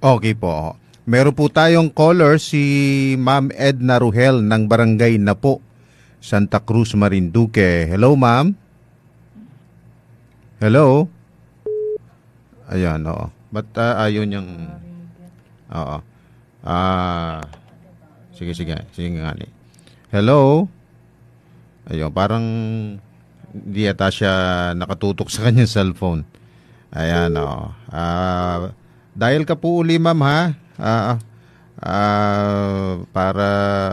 Okay po. Meron po tayong caller si Ma'am Edna Ruhel ng Barangay Napo, Santa Cruz, Marinduque. Hello, ma'am. Hello. Ayan, oo. Ba't ayaw niyang... Oo. Sige nga. Hello. Ayun, parang hindi ata siya nakatutok sa kanyang cellphone. Ayan, oo. Dial ka po uli, ma'am, ha? Para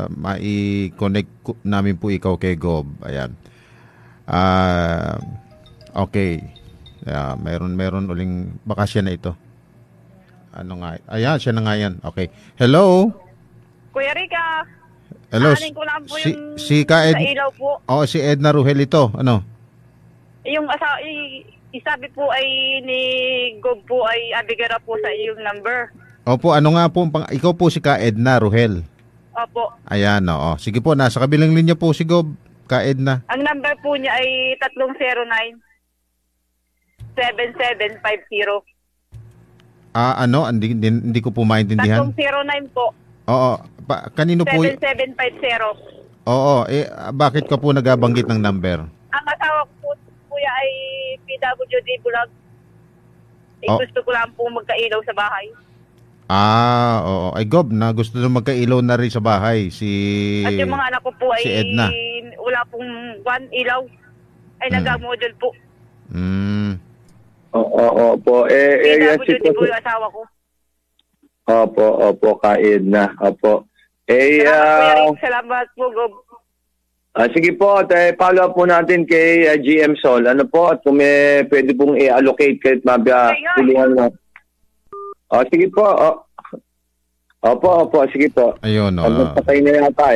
mai-connect namin po ikaw kay Gob. Ayan. Okay. Meron uling baka siya na ito. Ano nga? Ayan, siya na nga yan. Okay. Hello? Kuya Rica. Hello. Aanin ko lang po yung Si Ka sa ilaw po. Oh, si Edna Ruhel ito. Ano? Yung isabi po ay ni Gob po ay abigara po sa iyong number. Opo, ano nga po, ikaw po si Ka Edna Ruhel. Opo. Ayan, oo. Sige po, nasa kabilang linya po si Gob, Ka Edna. Ang number po niya ay 309-7750. Ano? Hindi ko po maintindihan. 309 po. Oo. Kanino po? 7750. Oo. Bakit ka po nagabanggit ng number? Ang asawa ko po, kuya, ay PWD Bulag. Gusto ko lang po magkailaw sa bahay. Oo. Ay, Gob, na gusto nyo magkailaw na rin sa bahay. At yung mga anak ko po ay si Edna. Wala pong ilaw. Ay nag-module po. Opo. PWD po yung asawa ko. Opo, Ka Edna. Opo. Salamat po, Gob. Sige po, follow up po natin kay GM Sol. Ano po, at kung may pwede pong i-allocate kahit tulungan mo. Sige po. Opo, sige po. Ayun, Patay na yata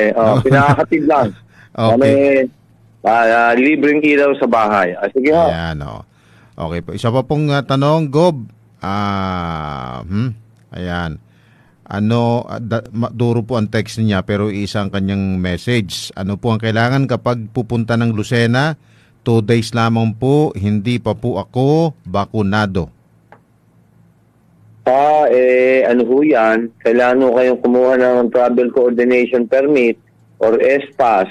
pinakakatid lang. Okay. May libreng ilaw sa bahay. Sige ho. Ayan, okay po. Isa pa pong tanong, Gob. Ayan. Duro po ang text niya pero isang kanyang message. Ano po ang kailangan kapag pupunta ng Lucena? 2 days lamang po, hindi pa po ako bakunado. Ano ho yan? Kailangan ho kayong kumuha ng travel coordination permit or S-Pass.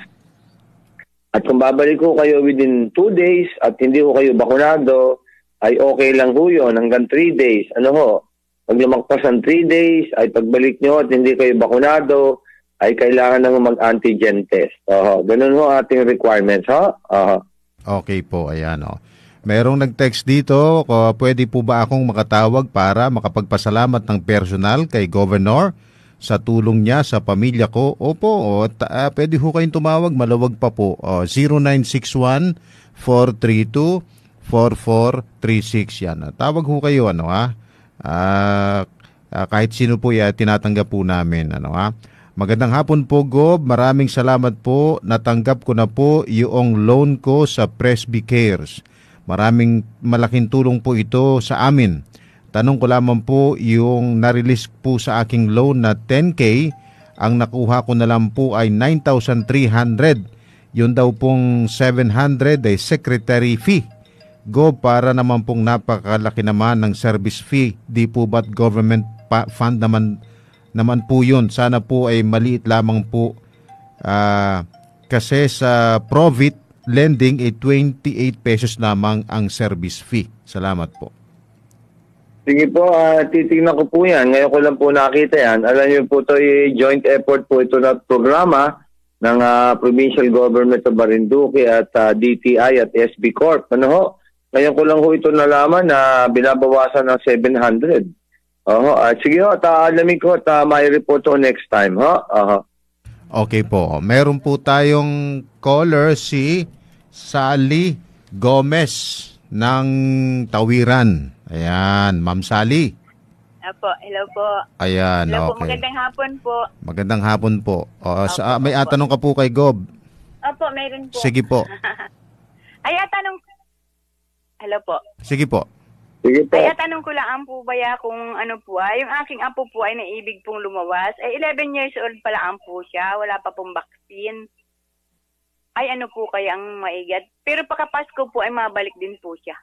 At kung babalik ko kayo within 2 days at hindi ko kayo bakunado, ay okay lang ho yun hanggang 3 days. Ano ho? Pag lumagpas ang 3 days, ay pagbalik nyo at hindi kayo bakunado, ay kailangan nang mag-antigen test. Ganun ho ating requirements, Okay po, ayan. Merong nag-text dito, pwede po ba akong makatawag para makapagpasalamat ng personal kay Governor sa tulong niya sa pamilya ko? Opo, pwede ho kayong tumawag, malawag pa po. 0961-432-4436 yan. Tawag ho kayo, kahit sino po tinatanggap po namin, Magandang hapon po, Gob. Maraming salamat po. Natanggap ko na po yung loan ko sa Presby Cares. Malaking tulong po ito sa amin. Tanong ko lamang po, yung na-release po sa aking loan na 10K, ang nakuha ko na lang po ay 9,300. Yun daw pong 700 ay secretary fee. Go, para naman pong napakalaki naman ng service fee. Di po ba't government fund naman po yun? Sana po ay maliit lamang po. Kasi sa Provit lending ay 28 pesos lamang ang service fee. Salamat po. Sige po, titignan ko po yan. Ngayon ko lang po nakita yan. Alam niyo po ito joint effort po ito na programa ng Provincial Government of Marinduque at DTI at SB Corp. Ano ho? Ngayon ko lang ho ito nalaman na binabawasan ng 700. Sige ho, alamin ko at may report ko next time. Okay po. Meron po tayong caller si Sally Gomez ng Tawiran. Ayan, Ma'am Sally. Hello po. Ayan, hello okay. Po, magandang hapon po. Magandang hapon po. May atanong ka po kay Gob. Opo, mayroon po. Sige po. Hello po. Sige po. Sige po. Tanong ko lang po ba kung ano po yung aking apo po ay naibig pong lumawas. 11 years old pa lang po siya. Wala pa pong vaccine. Ay ano po kaya ang maigat. Pero pagkapasko po ay mabalik din po siya.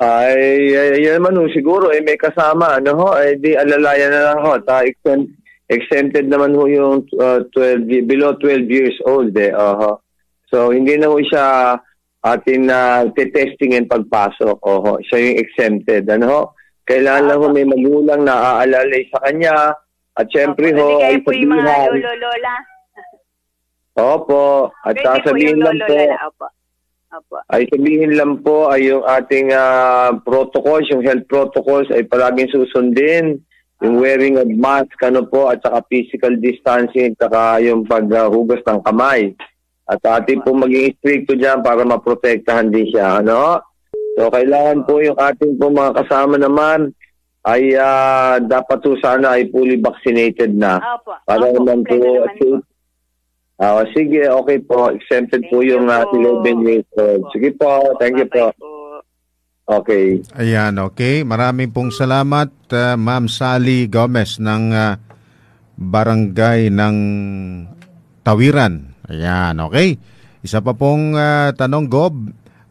Yan naman siguro may kasama di alalayan na lang exempted naman yung 12 below 12 years old So hindi na siya atin testingin pagpasok. Siya yung exempted. Kailangan lang may magulang na aalalay sa kanya at syempre kayo po yung mga lolo-lola. Opo. At sasabihin lang po. Opo. Ay sabihin lang po ay yung ating protocols, yung health protocols ay palaging susundin. Yung wearing of mask, at saka physical distancing, saka yung paghugas ng kamay. At ating po maging stricto dyan para maprotektahan din siya. So kailangan po yung ating po mga kasama naman ay dapat po sana ay fully vaccinated na. Opo. Para Opo, naman po, kompleto naman po. sige, okay po. Exempted po Thank you yung po. 11 years old. Sige po, thank you po. Bye-bye po. Okay. Ayan, okay. Maraming pong salamat, Ma'am Sally Gomez ng Barangay ng Tawiran. Ayan, okay. Isa pa pong tanong, Gob,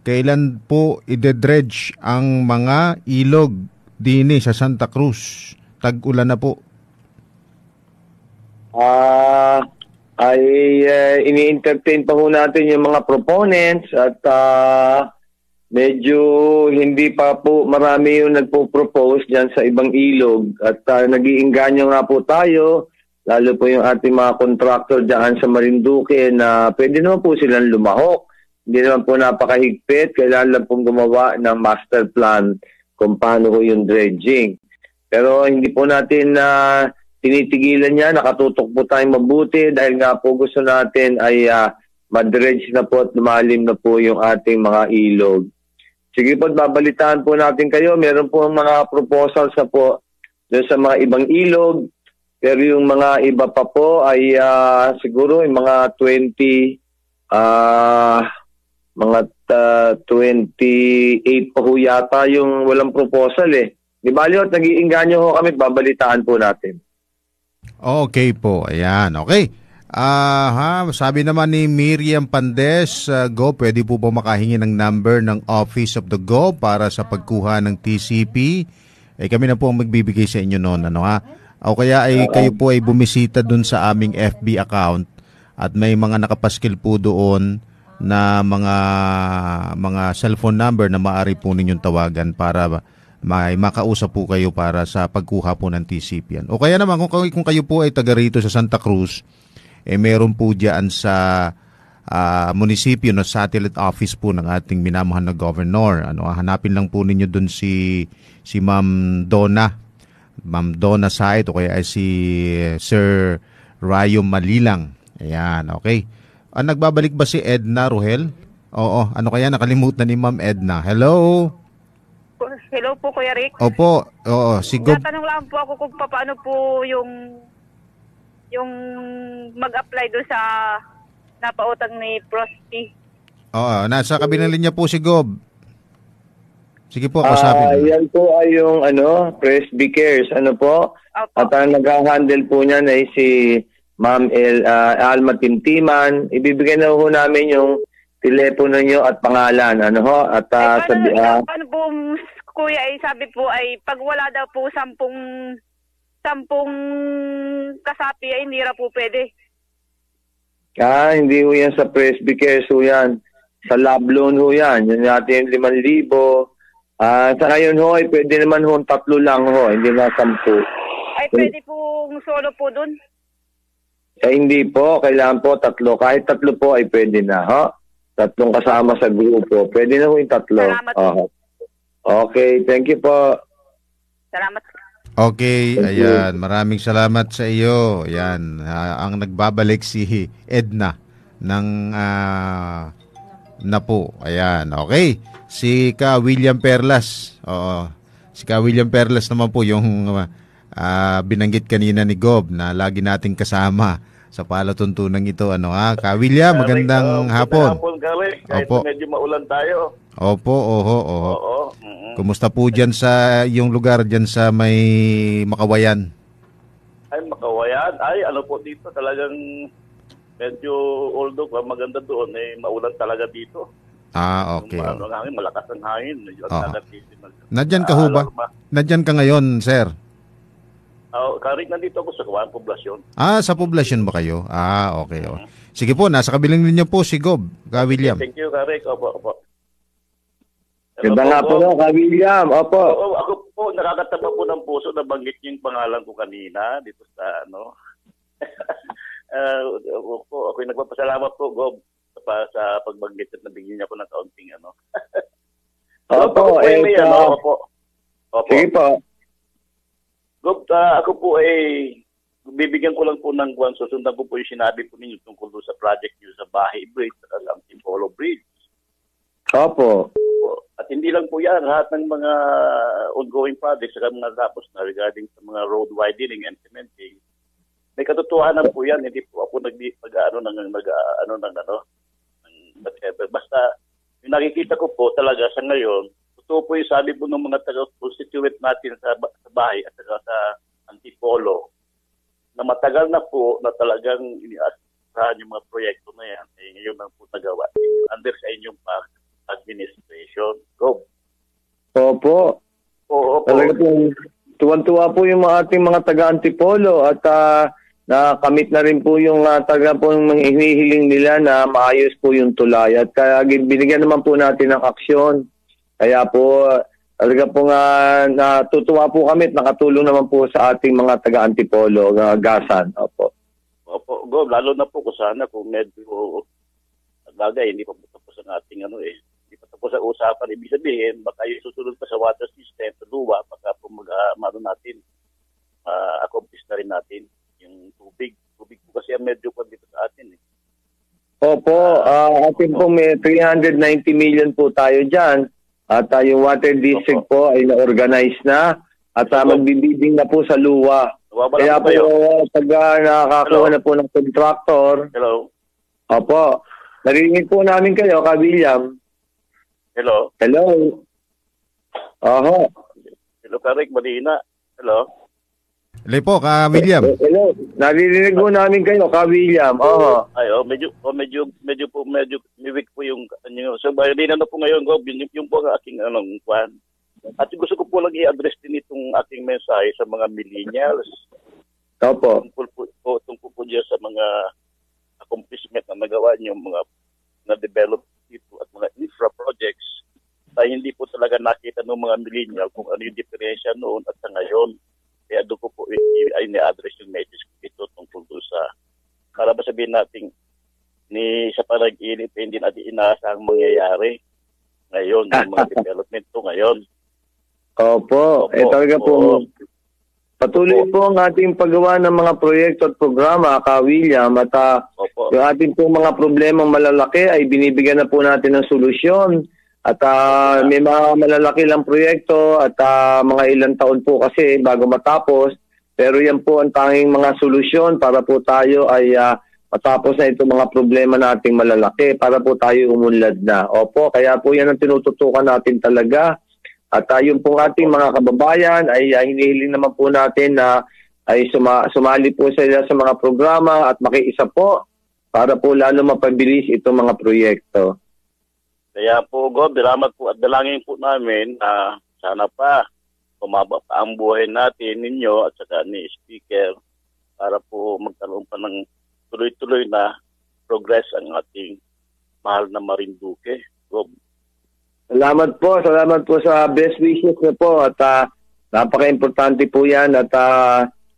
kailan po idedredge ang mga ilog dini sa Santa Cruz? Tag-ulan na po. Ay ini-entertain pa ho natin yung mga proponents at medyo hindi pa po marami yung nagpo-propose dyan sa ibang ilog at nag-iinganyo nga po tayo, lalo po yung ating mga contractor dyan sa Marinduque na pwede naman po silang lumahok. Hindi naman po napakahigpit, kailangan lang pong gumawa ng master plan kung paano ho yung dredging. Pero hindi po natin tinitigilan niya, nakatutok po tayong mabuti dahil nga po gusto natin ay madredge na po at lumalim na po yung ating mga ilog. Sige po, babalitaan po natin kayo. Meron po mga proposals na po doon sa mga ibang ilog. Pero yung mga iba pa po ay siguro yung mga 28 pa ho yata yung walang proposal eh. Di ba, Liot? Nag-iinganyo ho kami, babalitaan po natin. Okay po, ayan, okay. Sabi naman ni Miriam Pandes, Go, pwede po ba makahingi ng number ng Office of the Go para sa pagkuha ng TCP? Kami na po ang magbibigay sa inyo noon, ano ha? O kaya ay kayo po ay bumisita dun sa aming FB account at may mga nakapaskil po doon na mga cellphone number na maaari po ninyong tawagan para may makausap po kayo para sa pagkuha po ng TCP. O kaya naman kung kayo po ay taga rito sa Santa Cruz, meron po diyan sa munisipyo na satellite office po ng ating minamahal na governor. Hanapin lang po ninyo doon si Ma'am Donna Said o kaya ay si Sir Rayo Malilang. Ayan, okay. Nagbabalik ba si Edna Rohel? Oo, kaya nakalimutan ni Ma'am Edna. Hello? Hello po, Kuya Rick. Opo, oo. Tatanong lang po ako kung paano po yung mag-apply doon sa napautang ni Prosty. Oo, nasa kabilang linya po si Gob. Sige po, kausapin. Yan po ay yung Presby Cares. Opo. At ang nag-handle po niyan ay si Ma'am Alma Tintiman. Ibibigay na ho namin yung telepono niyo at pangalan. At paano po, Kuya, sabi po ay pag wala daw po 10 kasapi ay hindi ra po pwede. Hindi ho yan sa Presby Cares ho yan. Sa lab loan ho yan. Yan natin 5,000. Sa ngayon ho, ay pwede naman ho 3 lang ho. Hindi na 10. Ay pwede pong solo po dun? Hindi po. Kailangan po 3. Kahit 3 po ay pwede na. 3 kasama sa grupo. Pwede na ho yung 3. Salamat. Okay. Thank you po. Salamat. Okay, ayan. Maraming salamat sa iyo. Ayan, ang nagbabalik si Edna ng Napo. Ayan, okay. Si Ka William Perlas. Oo. Si Ka William Perlas naman po yung binanggit kanina ni Gob na lagi nating kasama sa palatuntunan ito. Ka William, magandang hapon. Magandang hapon, Kare. Kahit medyo maulan tayo. Opo, oho. Oo. Kumusta po dyan sa yung lugar, dyan sa may Makawayan? Ay, Makawayan. Ay, po dito talagang medyo although maganda doon, maulan talaga dito. Okay. Ang hangin, malakas ang hangin. Nadyan ka ho ba? Nadyan ka ngayon, sir? Karik, nandito ako sa Kawan, poblasyon. Sa poblasyon ba kayo? Okay. Sige po, nasa kabilang linya po si Gob, Ka William. Thank you, Karik. Opo. Ganda nga po, Ka William. Opo. Ako po, nakakataba po ng puso na banggit yung pangalan ko kanina dito sa ako'y nagpapasalamat po, Gob, sa pagbanggit at nabigyan niya ako ng kaunting Opo. Opo. Sige po. Gob, ako po bibigyan ko lang po ng kwan. Susundan ko po yung sinabi po ninyo tungkol sa project nyo sa Bahay Bridge at sa Antipolo Bridge. Opo. At hindi hindi lang po yan. Lahat ng mga ongoing projects saka mga tapos na regarding sa mga road widening and cementing, may katotohanan po yan. Hindi po ako Basta yung nakikita ko po talaga sa ngayon, totoo po yung sabi po ng mga taga-constituent natin sa bahay at saka sa Antipolo, na matagal na po na talagang iniasahan yung mga proyekto na yan. Ngayon lang po nagawa. Under sa inyong administration. Go. Opo. Oo po. Talaga po, tuwan-tuwa po yung ating mga taga-Antipolo at nakamit na rin po yung taga po yung mga hinihiling nila na maayos po yung tulay. At kaya binigyan naman po natin ng aksyon. Kaya po, talaga po natutuwa po kami at nakatulong naman po sa ating mga taga-Antipolo, Gasan. Opo. Opo. Go. Lalo na po kung medyo bagay, hindi pa po tapos ang ating hindi pa tapos ang usapan. Ibig sabihin, baka yung susunod pa sa water system, sa luwa, baka po accomplish na rin natin yung tubig. Tubig po kasi ang medyo po dito sa atin. Opo, atin po may 390 million po tayo dyan. At yung water district po ay na-organize na. At magbibiding na po sa luwa. Kaya po, pag nakakakuha na po ng contractor. Hello. Opo. Narinig po namin kayo, Ka William. Hello. Hello. Oho. Hello, Karik. Malina. Hello. Hello po, Ka William. Hello. Naririnig po namin kayo, Ka William. Oho. Ay, medyo weak po yung so hindi na po ngayon yung po ang aking kwan. At gusto ko po lang i-address din itong aking mensahe sa mga millennials. Opo. Tungkol po dyan sa mga accomplishment na nagawa niyo, mga na-develop dito at mga infra projects na hindi po talaga nakita ng mga millennial kung ano yung diferensya noon at sa ngayon. Kaya doon ko po ay ni-address yung message ko ito tungkol doon sa para ba sabihin natin sa panag-inip hindi natin inaasahang mangyayari ngayon, yung mga development to ngayon. Opo. Talaga po. Patuloy po ang ating paggawa ng mga proyekto at programa, Ka William, at yung ating po mga problemang malalaki ay binibigyan na po natin ng solusyon. At may mga malalaki lang proyekto at mga ilang taon po kasi bago matapos. Pero yan po ang tanging mga solusyon para po tayo ay matapos na itong mga problema nating malalaki para po tayo umunlad na. Opo, kaya po yan ang tinututukan natin talaga. At yung pong ating mga kababayan ay hinihiling naman po natin na ay sumali po sila sa mga programa at makiisa po para po lalo mapabilis itong mga proyekto. Kaya po, God, salamat po at dalangin po namin na sana pa tumaba pa ang buhay natin ninyo at saka ni Speaker para po magkaroon pa ng tuloy-tuloy na progress ang ating mahal na Marinduque. God. Salamat po sa best wishes niyo po at napaka-importante po yan at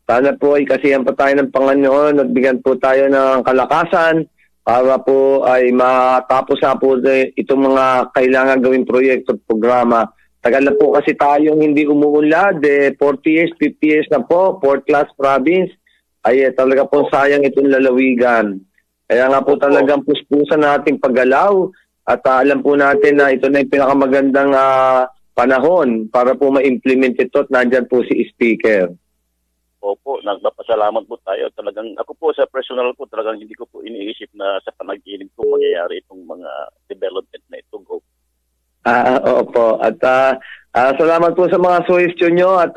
sana po ay kasihan pa tayo ng Panginoon at bigyan po tayo ng kalakasan para po ay matapos na po itong mga kailangan gawing proyekto at programa. Tagal na po kasi tayong hindi umuunlad, 40 years, 50 years na po, 4th class province, ay talaga po sayang itong lalawigan. Kaya nga po talagang puspusan nating paggalaw. At alam po natin na ito na yung pinakamagandang panahon para po ma-implement ito at nandyan po si Speaker. Opo, nagpapasalamat po tayo. Talagang ako po sa personal ko, talagang hindi ko po iniisip na sa panaginip ko mangyayari itong mga development na ito. Go. Opo. At salamat po sa mga suggestion nyo at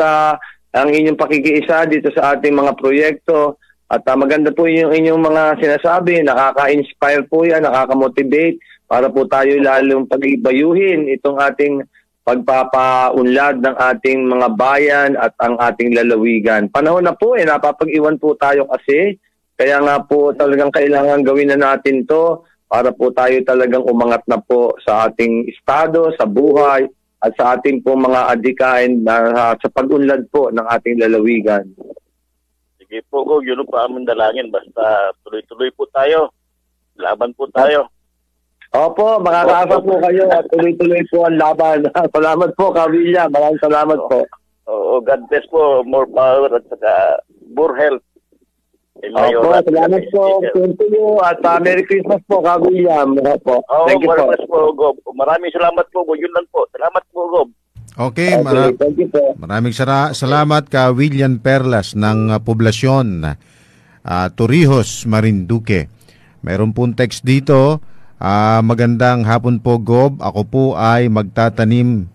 ang inyong pakikiisa dito sa ating mga proyekto. At maganda po yung inyong mga sinasabi. Nakaka-inspire po yan, nakaka-motivate para po tayo lalong pag-ibayuhin itong ating pagpapaunlad ng ating mga bayan at ang ating lalawigan. Panahon na po napapag-iwan po tayo kasi. Kaya nga po talagang kailangan gawin na natin to para po tayo talagang umangat na po sa ating estado, sa buhay at sa ating po mga adikain sa pag-unlad po ng ating lalawigan. Sige po, Go. Yun po aming dalangin. Basta tuloy-tuloy po tayo. Laban po tayo. Opo, makakaasa po kayo at tuloy-tuloy po ang laban. Salamat po, Ka William. Maraming salamat po. God bless po. More power at saka more health. Opo, salamat po. Thank you. At Merry Christmas po, Ka William. Opo. Thank you po. Gob. Maraming salamat po, Gob. Yun lang po. Salamat po, Gob. Okay, Thank you po. maraming salamat ka William Perlas ng poblasyon Torrijos, Marinduque. Mayroon pong text dito. Magandang hapon po, Gob. Ako po ay magtatanim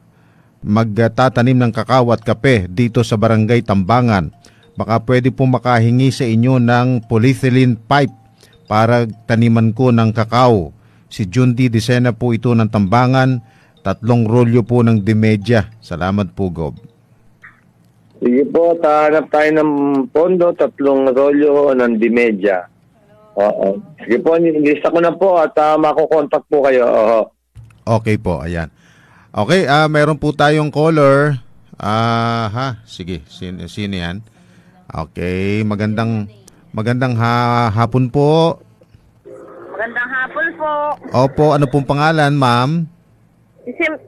ng kakao at kape dito sa Barangay Tambangan. Baka pwede po makahingi sa inyo ng polyethylene pipe para taniman ko ng kakao. Si Jundi Disena po ito ng Tambangan. 3 rolyo po ng Dimedya. Salamat po, Gob. Sige po, tahanap tayo ng pondo, 3 rolyo ng Dimedya. Oo. Sige po, nilista ko na po at makukontak po kayo. Oo. Okay po, ayan. Okay, meron po tayong caller. Sige, sino yan? Okay, magandang hapon po. Magandang hapon po. Opo, ano pong pangalan, ma'am?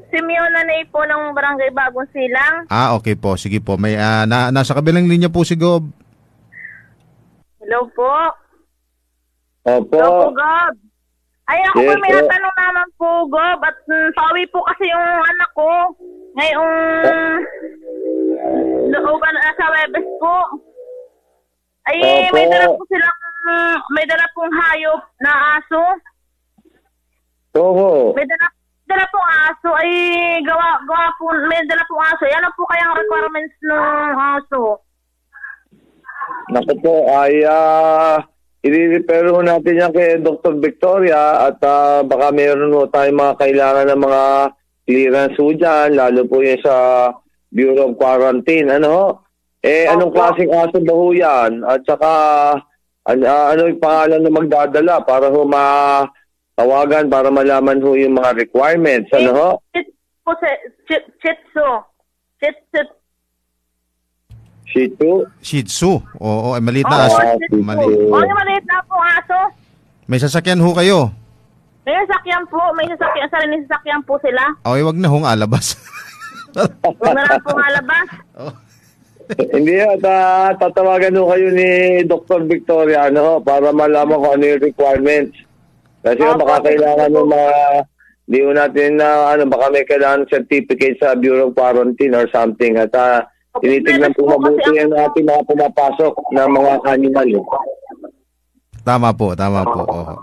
Simeona na po ng Barangay Bagong Silang. Okay po, sige po. May nasa kabilang linya po si Gob. Hello po. Opo. Hello po, Gob. Ay, ako Yes, po may po. tanong naman po, Gob. At pauwi po kasi yung anak ko. Ngayong sa Webes po. Ay, Opo. may dala pong hayop na aso. Oo. May dala pong aso. Ay, gawa po, may dala pong aso. Yan ang po kayang requirements ng aso. Naku po, ay i-repair ho natin yan kay Dr. Victoria at baka mayroon ho tayong mga kailangan ng mga clearance ho dyan, lalo po yan sa Bureau of Quarantine. Ano ho? Anong klaseng aso ba ho yan? At saka, ano yung pangalan na magdadala para ho tawagan para malaman ho yung mga requirements. Ano ho? Shih Tzu? Shih Tzu. Oo, maliit na aso. Maliit na po aso. May sasakyan ho kayo? May sasakyan po. Sariling sasakyan po sila. Okay, wag na hong alabas. Huwag na lang pong alabas. Hindi, tatawagan ho kayo ni Dr. Victoria para malaman kung ano yung requirements. Kasi baka kailangan ng mga, di ho natin baka may kailangan certificate sa Bureau of Quarantine or something. At tinitignan po mabuti ang ating mga pumapasok na mga animal. Tama po. Oo.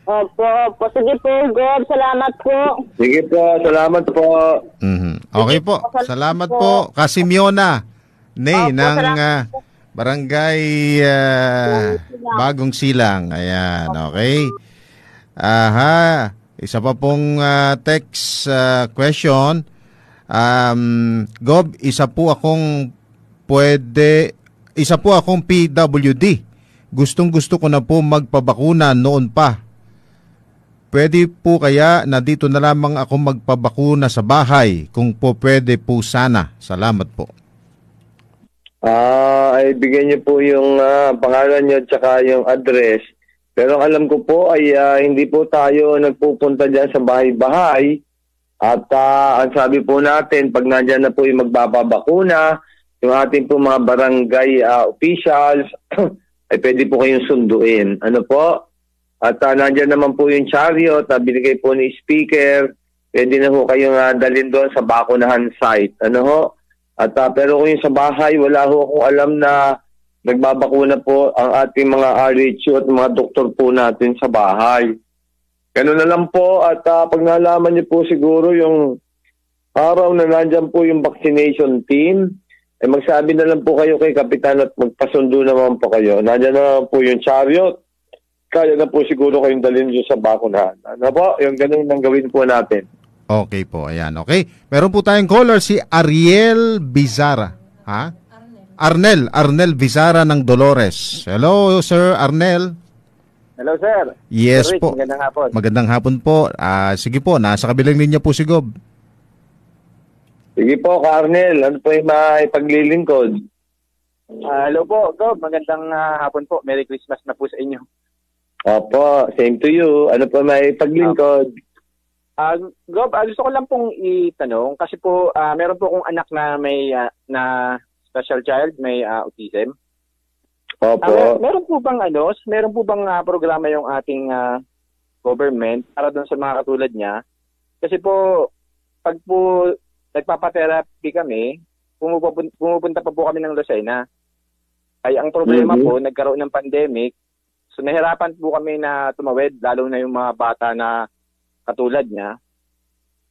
Opo. Sige po, Gob. Salamat po. Sige po, salamat po. Okay po. Salamat po. Kasimiona. Nay, ng Barangay Bagong Silang. Ayan, okay. Isa pa pong text question. Gob, isa po akong PWD. Gustong-gusto ko na po magpabakuna noon pa. Pwede po kaya na dito na lamang ako magpabakuna sa bahay kung po pwede po sana. Salamat po. Ay bigyan niyo po yung pangalan niyo at saka yung address. Pero ang alam ko po ay hindi po tayo nagpupunta dyan sa bahay-bahay. At ang sabi po natin, pag nandyan na po yung magbababakuna, yung ating po mga barangay officials, ay pwede po kayong sunduin. Ano po? At nandyan naman po yung chariot na binigay po ni speaker. Pwede na po kayong dalhin doon sa bakunahan site. Ano ho? At pero kung yung sa bahay, wala ho akong alam na nagbabakuna po ang ating mga RHU at mga doktor po natin sa bahay. Ganun na lang po at pag nalaman niyo po siguro yung araw na nandyan po yung vaccination team, magsabi na lang po kayo kay Kapitan at magpasundo naman po kayo. Nandyan na lang po yung chariot. Kaya na po siguro kayong dalhin nyo sa bakunahan. Ano po? Yung ganun ang gawin po natin. Okay po, ayan. Okay. Meron po tayong caller, si Ariel Bizarra. Arnel Bizarra ng Dolores. Hello, Sir Arnel. Hello, sir. Yes Sir Rick, po. magandang hapon. Magandang hapon po. Sige po, nasa kabilang linya po si Gob. Sige po, Arnel. Ano po yung maipaglilingkod? Hello po, Gob. Magandang hapon po. Merry Christmas na po sa inyo. Opo, same to you. Ano po may paglingkod? Gob, gusto ko lang pong itanong kasi po meron po akong anak na may na special child, may autism. Opo. Meron po bang programa yung ating government para doon sa mga katulad niya? Kasi po, pag po nagpapatherapy kami, pumupunta pa po kami ng Lucena. Ay ang problema po, nagkaroon ng pandemic, so nahirapan po kami na tumawid, lalo na yung mga bata na katulad niya.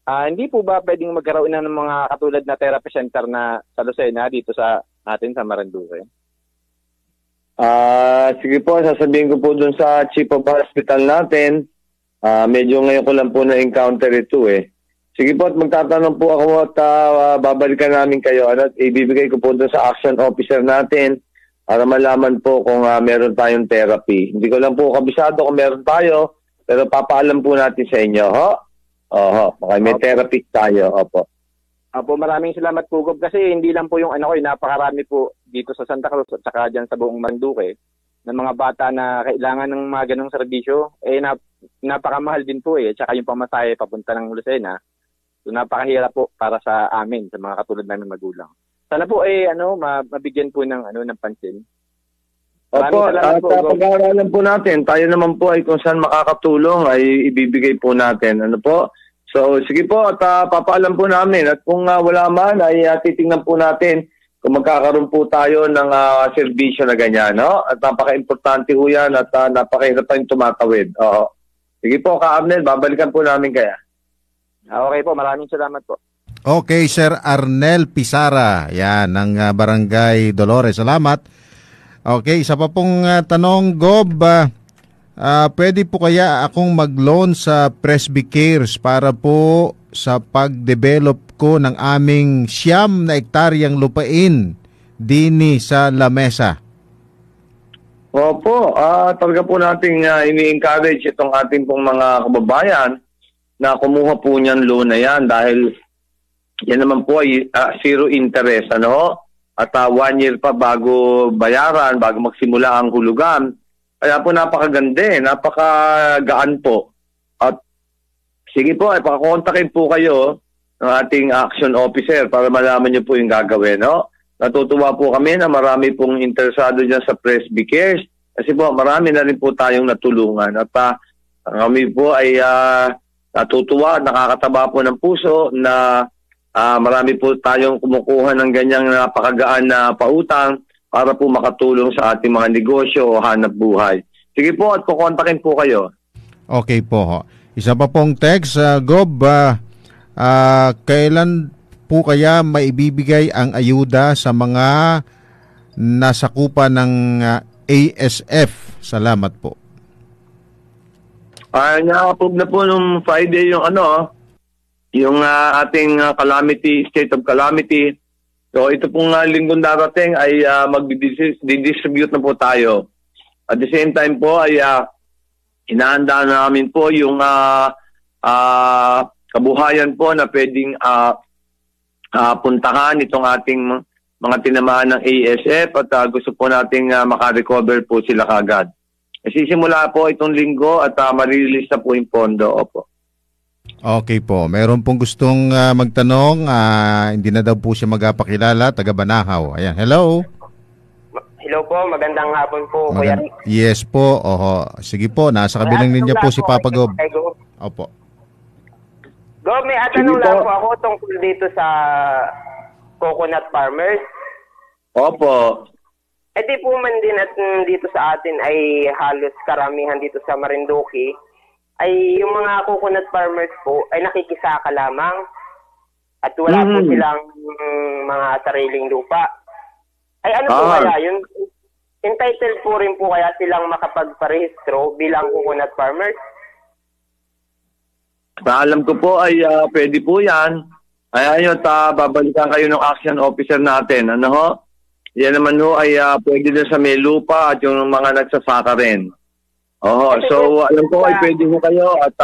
Hindi po ba pwedeng magkaroon ng mga katulad na therapy center na sa Lucena dito sa atin sa Marinduque? Sige po, sasabihin ko po dun sa chief of hospital natin. Medyo ngayon ko lang po na-encounter ito eh. Sige po, at magtatanong po ako at babalikan namin kayo. At ibibigay ko po dun sa action officer natin para malaman po kung meron tayong therapy. Hindi ko lang po kabisado kung meron tayo, pero papaalam po natin sa inyo, ho? Oho, okay, may therapist tayo, opo. Opo, maraming salamat po, Gob. Kasi hindi lang po yung napakarami po dito sa Santa Cruz at saka dyan sa buong Marinduque ng mga bata na kailangan ng mga ganong serbisyo. Napakamahal din po at saka yung pamasahe papunta ng Lucena. So napakahirap po para sa amin, sa mga katulad namin magulang. Sana po mabigyan po ng pansin. Opo, at pag-aaralan po natin, tayo naman po ay kung saan makakatulong ay ibibigay po natin. Ano po? So, sige po, at papaalam po namin. At kung wala man, ay titingnan po natin kung magkakaroon po tayo ng serbisyo na ganyan. No? At napaka-importante po yan at napakahirap tayong tumatawid. Oo. Sige po, Ka-Arnel, babalikan po namin kaya. Okay po, maraming salamat po. Okay, Sir Arnel Pisara, yan, ng Barangay Dolores. Salamat. Okay, isa pa pong tanong, Gob, pwede po kaya akong mag-loan sa Presby Cares para po sa pag-develop ko ng aming 9 na hektaryang lupain dini sa Lamesa? Opo, talaga po nating ini-encourage itong ating pong mga kababayan na kumuha po niyan loan na yan dahil yan naman po ay zero interest, ano? At 1 year pa bago bayaran, bago magsimula ang hulugan. Kaya po napakaganda, napakagaan po. At sige po, pakakontakin po kayo ng ating action officer para malaman niyo po yung gagawin. No? Natutuwa po kami na marami pong interesado dyan sa Presby Cares kasi po marami na rin po tayong natulungan. At kami po ay natutuwa, nakakataba po ng puso na marami po tayong kumukuha ng ganyang napakagaan na pautang para po makatulong sa ating mga negosyo o hanap buhay. Sige po at kukontakin po kayo. Okay po. Isa pa pong text, Gob, kailan po kaya maibibigay ang ayuda sa mga nasakupan ng ASF? Salamat po. Na-approve na po nung Friday yung ating calamity, state of calamity. So ito pong linggong darating ay mag-distribute na po tayo. At the same time po ay inahanda namin po yung kabuhayan po na pwedeng puntahan itong ating mga tinamaan ng ASF at gusto po nating makarecover po sila kagad. Sisimula po itong linggo at marirelease na po yung pondo. Opo. Okay po. Meron pong gustong magtanong. Hindi na daw po siya magpakilala. Taga Banahaw. Ayan. Hello. Hello po. Magandang hapon po, Kuya Rick. Yes po. Oho. Sige po. Nasa kabilang linya po si Papa Gob. Opo. Gob, may atanong lang po ako tungkol dito sa coconut farmers. Opo. Di po man din at dito sa atin ay halos karamihan dito sa Marinduque ay yung mga coconut farmers po ay nakikisaka lamang at wala po silang mga sariling lupa. Ay ano po kaya yun? Entitled po rin po kaya silang makapagparehistro bilang coconut farmers? Alam ko po ay pwede po yan. Ay ayun, babalikan kayo ng action officer natin. Ano ho? Yan naman ho ay pwede din sa may lupa at yung mga nagsasaka rin. Oh, so alam ko ay pwede mo kayo at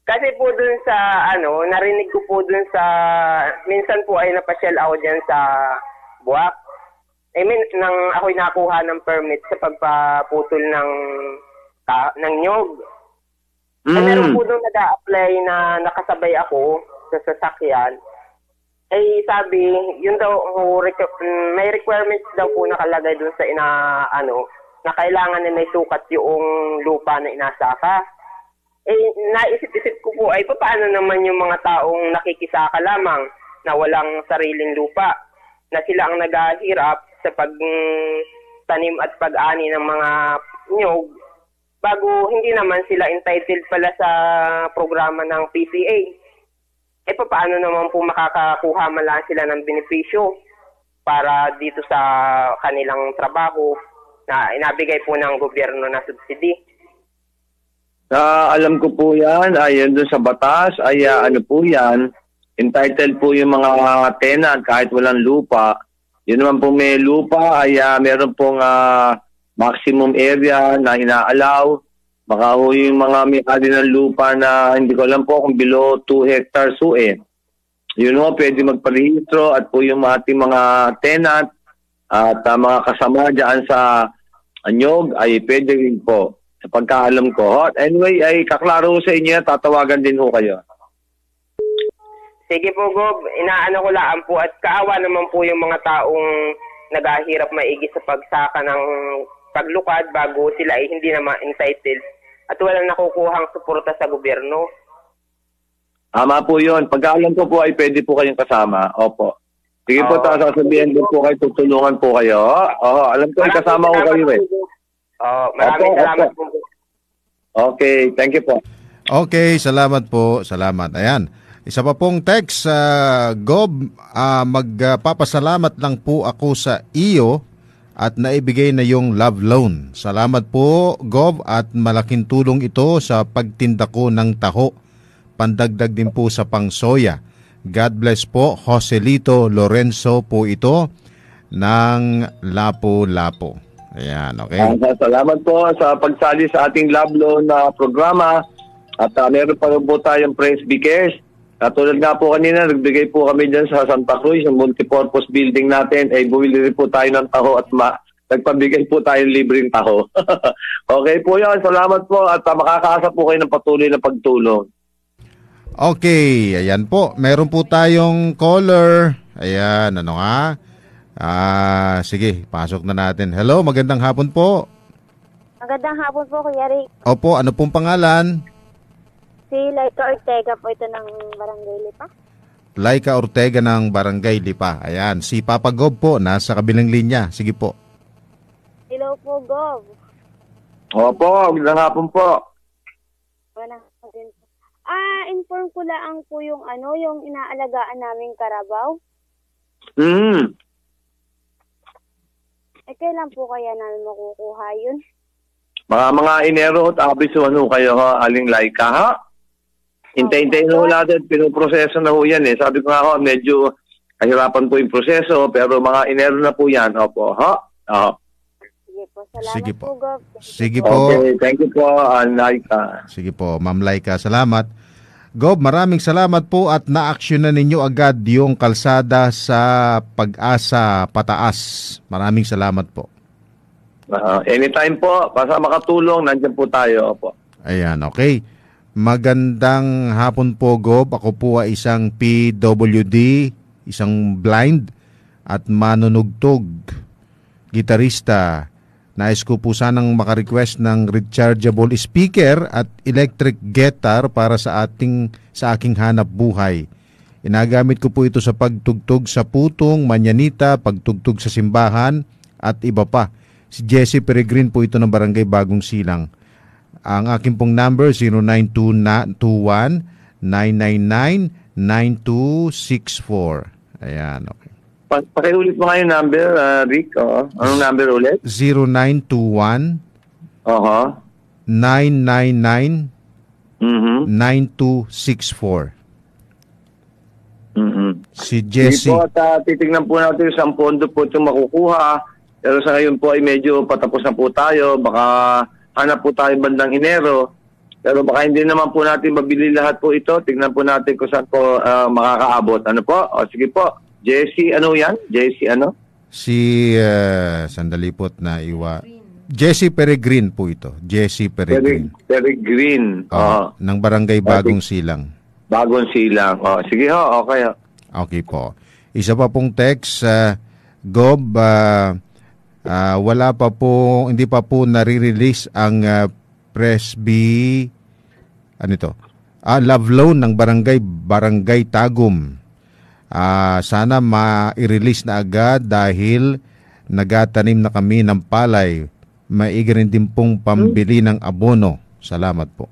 Kasi po dun sa narinig ko po dun sa minsan po ay napasyal ako diyan sa Buwak. Nang ako'y nakuha ng permit sa pagpaputol ng nyog. Meron po dun nag-a-apply na nakasabay ako sa sasakyan. Eh sabi, yun daw may requirements daw po nakalagay dun sa na kailangan na may sukat yung lupa na inasaka. Eh naisip-isip ko po ay paano naman yung mga taong nakikisaka lamang na walang sariling lupa, na sila ang naghahirap sa pagtanim at pag-ani ng mga nyog, bago hindi naman sila entitled pala sa programa ng PCA. Eh paano naman po makakakuha man lang sila ng benepisyo para dito sa kanilang trabaho na inabigay po ng gobyerno na subsidy? Alam ko po yan, ayon doon sa batas, ay ano po yan, entitled po yung mga tenant kahit walang lupa. Yun naman po may lupa ay meron pong maximum area na inaalaw. Baka po yung mga may-ari ng lupa na hindi ko alam po kung below 2 hectares po Yun po, pwede magparehistro at po yung ating mga tenant at mga kasama dyan sa anyog ay pwede rin po. Sa pagkaalam ko. Anyway, ay kaklaro sa inyo, tatawagan din ho kayo. Sige po, Gob. Inaano ko lang po at kaawa naman po yung mga taong naghahirap maigi sa pagsaka ng paglukad bago sila ay hindi naman entitled at walang nakukuhang suporta sa gobyerno. Tama po yun. Pagkaalam ko po ay pwede po kayong kasama. Opo. Sige po, sasabihin din po kayo, tutulungan po kayo. Alam ko ay kasama ko kayo Maraming salamat po. Okay, thank you po. Okay, salamat po. Salamat. Ayan. Isa pa pong text, Gob, magpapasalamat lang po ako sa iyo at naibigay na yung love loan. Salamat po, Gob, at malaking tulong ito sa pagtinda ko ng taho. Pandagdag din po sa pangsoya. God bless po, Joselito Lorenzo po ito ng Lapu-Lapu. Ayan, okay. Salamat po sa pagsali sa ating love loan na programa at meron pa rin po tayong Presby Cares. Katulad nga po kanina, nagbigay po kami dyan sa Santa Cruz, yung multipurpose building natin, ay bumili rin po tayo ng taho at nagpabigay po tayo libreng taho. Okay po yan, salamat po at makakaasa po kayo ng patuloy na pagtulong. Okay, ayan po. Meron po tayong caller. Ayan, ano nga? Sige, pasok na natin. Hello, magandang hapon po. Magandang hapon po, Kuya Rick. Opo, ano pong pangalan? Si Laika Ortega po ito ng Barangay Lipa. Laika Ortega ng Barangay Lipa. Ayan, si Papa Gob po, nasa kabilang linya. Sige po. Hello po, Gob. Opo, magandang hapon po. Magandang hapon po. Inform ko lang po yung yung inaalagaan naming karabaw. Kailan po kaya namin makukuha yun? Mga Enero at abisuan ho kayo, Aling Laika, ha? Hintay-hintay na ho natin, pinoproseso na ho yan Sabi ko nga ho, medyo kahirapan po yung proseso, pero mga Enero na po yan, opo, ha? Sige po, salamat Sige po. Gob. Sige po. Okay, thank you po, Laika. Sige po, Ma'am Laika, salamat. Gob, maraming salamat po at na-action na ninyo agad yung kalsada sa Pag-asa Pataas. Maraming salamat po. Anytime po, basta makatulong, nandiyan po tayo. Opo. Ayan, okay. Magandang hapon po, Gob. Ako po ay isang PWD, isang blind at manunugtog, gitarista. Nais ko po sanang makarequest ng rechargeable speaker at electric guitar para sa aking hanap buhay. Inagamit ko po ito sa pagtugtog sa putong, manyanita, pagtugtog sa simbahan at iba pa. Si Jesse Peregrine po ito ng Barangay Bagong Silang. Ang aking pong number 0921-999-9264. Ayan, okay. Pakiulit mo kayo number, Rick. Anong number ulit? 0921 999 9264. Si Jesse. Hindi po, at titignan po natin sa pondo po itong makukuha. Pero sa ngayon po ay medyo patapos na po tayo. Baka hanap po tayo bandang Enero. Pero baka hindi naman po natin mabili lahat po ito. Tignan po natin kung saan po makakaabot. Ano po? Sige po. Jesse, ano yan? Jesse, ano? Si, sandali po't na iwa. Jesse Peregrine po ito. Jesse Peregrine. Peregrine. Ng Barangay Bagong Silang. Bagong Silang. Sige ho, okay ho. Okay po. Isa pa pong text, Gob, wala pa po, hindi pa po nare-release ang Presby, love loan ng Barangay Tagum. Sana ma-release na agad dahil nagatanim na kami ng palay. Maiga rin din pong pambili ng abono. Salamat po.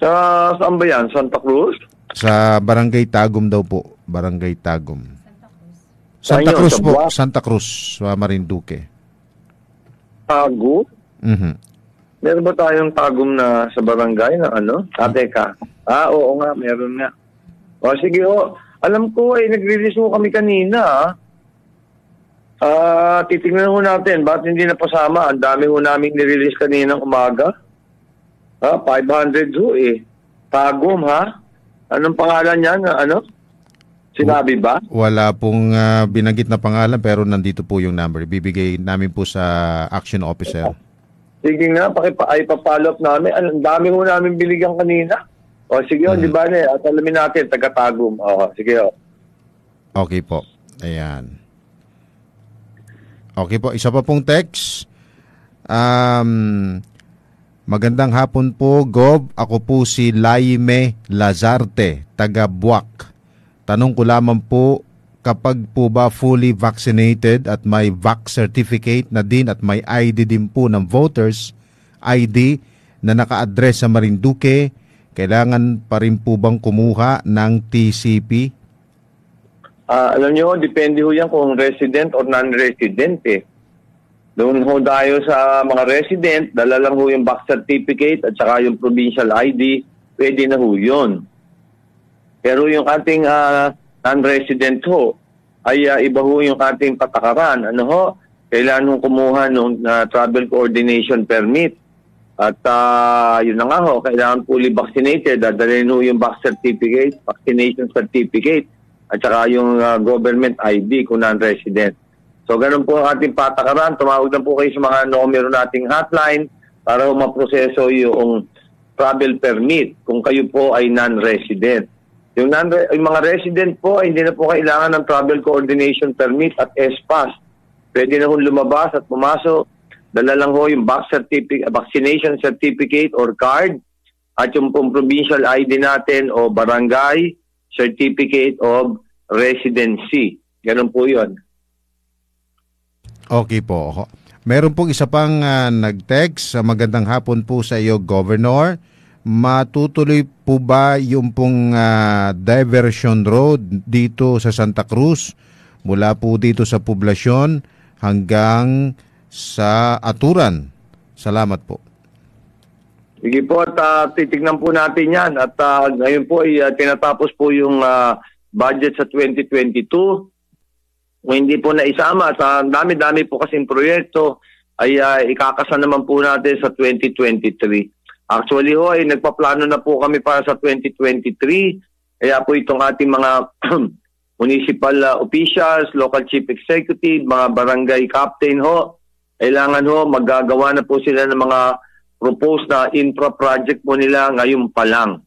Saan ba yan? Santa Cruz? Sa Barangay Tagum daw po. Barangay Tagum. Santa Ayun, Cruz sa po. Buwak? Santa Cruz, sa Marinduque. Tagum? Mhm. Meron ba tayong Tagum na sa barangay na ano? Teka. Oo nga, meron nga. O sige alam ko nagre-release mo kami kanina. Titignan ho natin, bakit hindi napasama? Ang dami ho namin nirelease kaninang umaga. 500 ho Tagum ha? Anong pangalan niyan? Sinabi ba? Wala pong binanggit na pangalan pero nandito po yung number. Bibigay namin po sa action officer. Sige nga, pa-follow up namin. Ang dami ho namin binigyan kanina. O sige di ba at alamin natin, taga-Tagum. Sige Okay po. Ayan. Okay po, isa pa pong text. Magandang hapon po, Gob. Ako po si Laime Lazarte, taga Buwak. Tanong ko lamang po, kapag po ba fully vaccinated at may vax certificate na din at may ID din po ng voters ID na naka-address sa Marinduque, kailangan pa rin po bang kumuha ng TCP? Alam nyo, depende ho yan kung resident or non-resident Doon ho tayo sa mga resident, dala lang ho yung vax certificate at saka yung provincial ID, pwede na ho yun. Pero yung ating non-resident ho, ay iba ho yung ating patakaran. Kailangan ho kumuha ng travel coordination permit. At yun na nga ho, kailangan fully vaccinated. Dadalhin ho yung vax certificate, vaccination certificate, at saka yung government ID kung non-resident. So ganun po ang ating patakaran. Tumawag na po kayo sa mga numero nating hotline para maproseso yung travel permit kung kayo po ay non-resident. Yung mga resident po ay hindi na po kailangan ng travel coordination permit at S-Pass. Pwede na ho lumabas at pumasok. Dala lang ho yung vaccination certificate or card at yung provincial ID natin o barangay certificate of residency. Ganun po yun. Okay po. Meron pong isa pang nag-text. Magandang hapon po sa iyo, Governor. Matutuloy po ba yung pong diversion road dito sa Santa Cruz mula po dito sa poblasyon hanggang sa Aturan? Salamat po. Sige po at titignan po natin yan. At ngayon po ay tinatapos po yung budget sa 2022. Kung hindi po naisama at dami-dami po kasing proyekto ay ikakasa naman po natin sa 2023. Actually ay nagpaplano na po kami para sa 2023. Kaya po itong ating mga municipal officials, local chief executive, mga barangay captain kailangan maggagawa na po sila ng mga proposed na infra project po nila ngayon pa lang.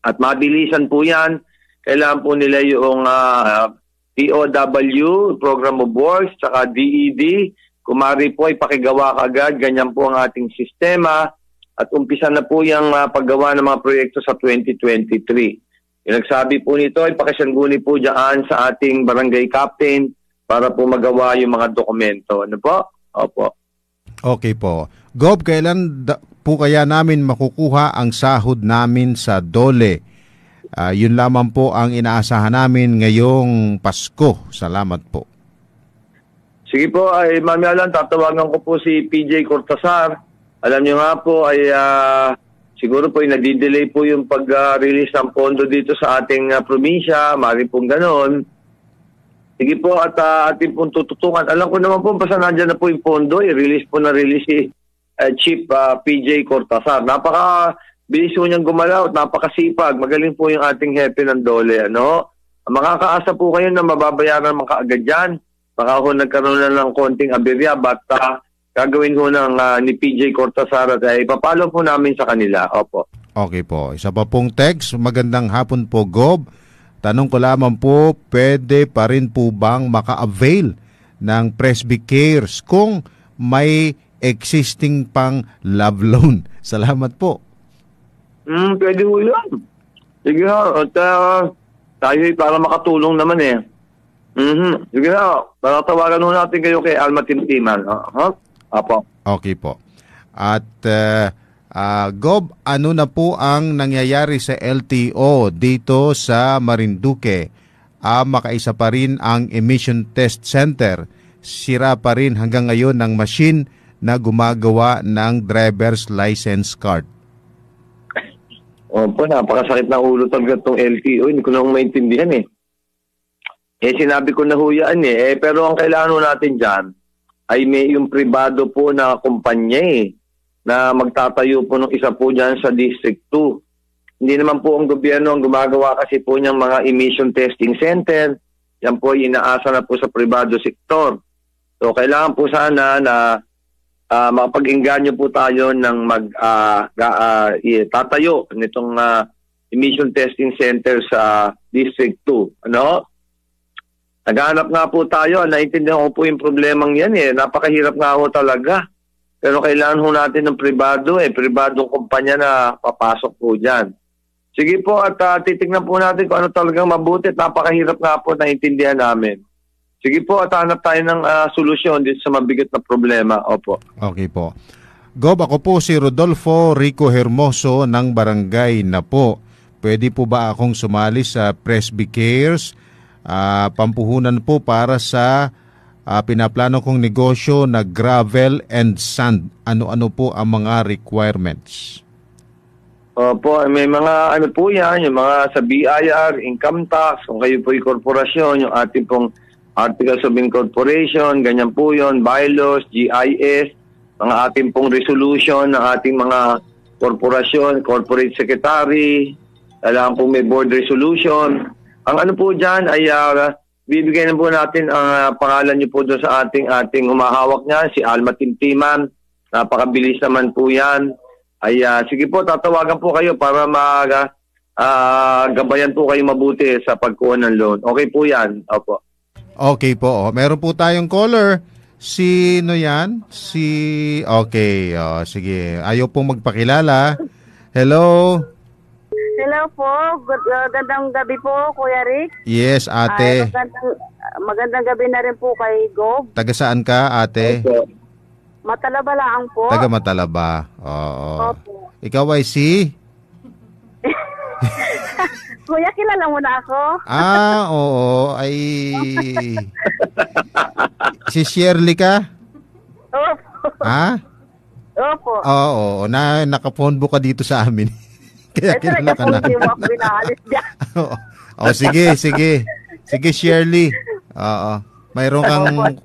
At mabilisan po yan. Kailangan po nila yung POW, Program of Works, saka DED. Kumari po ay pakigawa kagad, ganyan po ang ating sistema at umpisa na po yung paggawa ng mga proyekto sa 2023. Yung nagsabi po nito ay pakisangguni po dyan sa ating barangay captain para po magawa yung mga dokumento. Ano po? Opo. Okay po. Gob, kailan po kaya namin makukuha ang sahod namin sa DOLE? Yun lamang po ang inaasahan namin ngayong Pasko. Salamat po. Sige po, ay mamialan, tatawagan ko po si PJ Cortazar. Alam niyo nga po, ay siguro po ay nadidelay po yung pag-release ng pondo dito sa ating probinsya. Mari pong ganon. Sige po, at ating pong tututungan. Alam ko naman po, basta nandyan na po yung pondo, i-release po na release si Chief PJ Cortazar. Bilis po niyang gumalaw at napakasipag. Magaling po yung ating hepe ng DOLE. Makakaasa po kayo na mababayaran mga kaagad yan. Baka ho nagkaroon na ng konting aberya. But gagawin ho ni PJ Cortazar at ipapalo po namin sa kanila. Opo. Okay po. Isa pa pong text. Magandang hapon po, Gob. Tanong ko lamang po, pwede pa rin po bang maka-avail ng Presby Cares kung may existing pang love loan? Salamat po. Pwede po yan. Sige ha. At tayo para makatulong naman eh. Sige ha. Para tawagan natin kayo kay Alma Timtiman. Apo. Okay po. At Gob, ano na po ang nangyayari sa LTO dito sa Marinduque? Makaisa pa rin ang emission test center. Sira pa rin hanggang ngayon ng machine na gumagawa ng driver's license card. Opo, napakasakit ng ulo talaga itong LTO. Hindi ko na maintindihan eh. Sinabi ko na huyaan eh. Pero ang kailangan natin dyan ay may yung pribado po na kumpanya eh, na magtatayo po ng isa po dyan sa District 2. Hindi naman po ang gobyerno ang gumagawa kasi po niyang mga emission testing center. Yan po inaasa na po sa pribado sektor. So kailangan po sana na makapag-inganyo po tayo ng tatayo nitong emission testing center sa District 2. Ano? Naghahanap nga po tayo. Naintindihan ko po yung problemang yan eh. Napakahirap nga po talaga. Pero kailangan ho natin ng pribado pribadong kumpanya na papasok po dyan. Sige po at titignan po natin kung ano talagang mabuti at napakahirap nga po naintindihan namin. Sige po at hanap tayo ng solusyon dito sa mabigat na problema. Opo. Okay po. Gob, ako po si Rodolfo Rico Hermoso ng Barangay na po. Pwede po ba akong sumali sa Presby Cares? Pampuhunan po para sa pinaplano kong negosyo na gravel and sand. Ano-ano po ang mga requirements? Opo, may mga ano po yan, yung mga sa BIR, income tax, kung kayo po yung korporasyon, yung ating pong Articles of Incorporation, ganyan po yun, bylaws, GIS, mga ating pong resolution ng ating mga korporasyon, corporate secretary, kailangan po may board resolution. Ang ano po dyan ay bibigyan na po natin ang pangalan niyo po doon sa ating humahawak niya, si Alma Timtiman. Napakabilis naman po yan. Ay sige po, tatawagan po kayo para gabayan po kayo mabuti sa pagkuha ng loan. Okay po yan. Opo. Okay po. Meron po tayong caller. Sino yan? Okay. Sige. Ayaw pong magpakilala. Hello? Hello po. Gandang gabi po, Kuya Rick. Yes, ate. Magandang gabi na rin po kay Gob. Taga saan ka, ate? Okay. Matalaba lang po. Taga Matalaba. Oo. Opo. Ikaw ay si? Kuya, kilala mo na ako? Oo. Ay... si Shirley ka? Opo. Ha? Opo. Oo. Naka-phone book ka dito sa amin. Kaya kilala ka na. Hindi mo ako binaalis dyan. Sige. Sige, Shirley. Oo. Mayroon kang...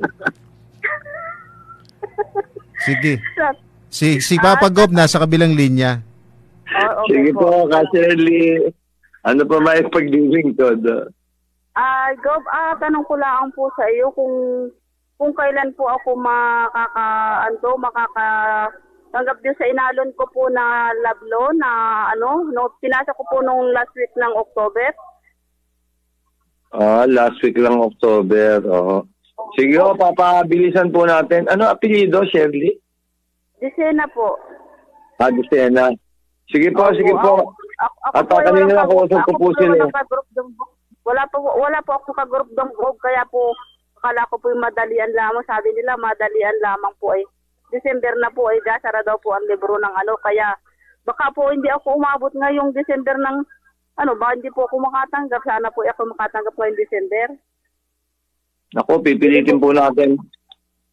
Sige. Si Papa Gob nasa kabilang linya. Okay, sige po, Shirley. Ano pa may pag-living ko? Gob, tanong ko lang po sa iyo kung kailan po ako makakatanggap din sa inalon ko po na love loan na pinasa ko po nung last week ng October. Last week lang October. Sige po, papabilisan po natin. Ano apelyido, Shirley? Disena po. Disena. Sige po. At kanina lang kausap ko po sila. Wala po ako ka-group ng Gob, kaya po akala ko po yung madalian lamang. Sabi nila madalian lamang po ay December na po ay gasara daw po ang libro ng kaya baka po hindi ako umabot ngayong December ng baka hindi po ako makatanggap. Sana po ako makatanggap ngayong December. Ako, pipilitin po natin.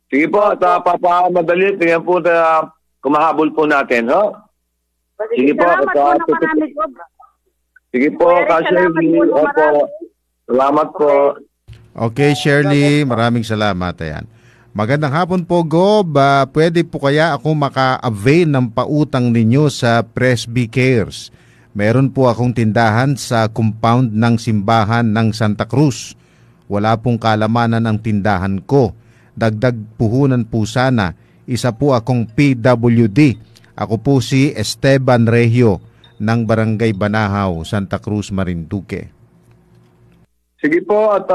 Sige po, at papamadali. Tingnan po kumahabol po natin, ho? Sige po. Salamat po na marami, Gob. Sige po, Shirley. Opo. Salamat po. Okay, Shirley. Maraming salamat. Ayan. Magandang hapon po, Gob. Pwede po kaya ako maka-avail ng pautang ninyo sa Presby Cares? Meron po akong tindahan sa compound ng simbahan ng Santa Cruz. Wala pong kalamanan ang tindahan ko. Dagdag puhunan po sana. Isa po akong PWD. Ako po si Esteban Regio ng Barangay Banahaw, Santa Cruz, Marinduque. Sige po, at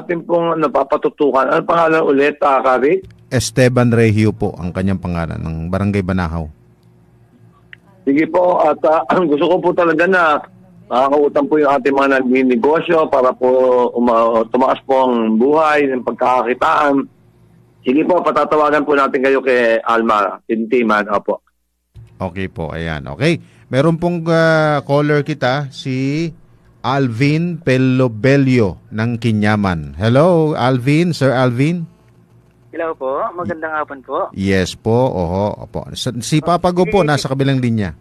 atin pong napapatutukan. Ano pangalan ulit, Kari? Esteban Regio po ang kanyang pangalan ng Barangay Banahaw. Sige po, at gusto ko po talaga na makakautang po yung ating mga nag-negosyo para po tumaas po ang buhay, ng pagkakakitaan. Sige po, patatawagan po natin kayo kay Alma, Tintiman. Opo. Okay po, ayan. Okay, meron pong caller kita, si Alvin Pelobelio ng Kinyaman. Hello, Alvin, Sir Alvin. Hello po, magandang hapon po. Yes po, opo. Si Papa Go po, nasa kabilang linya.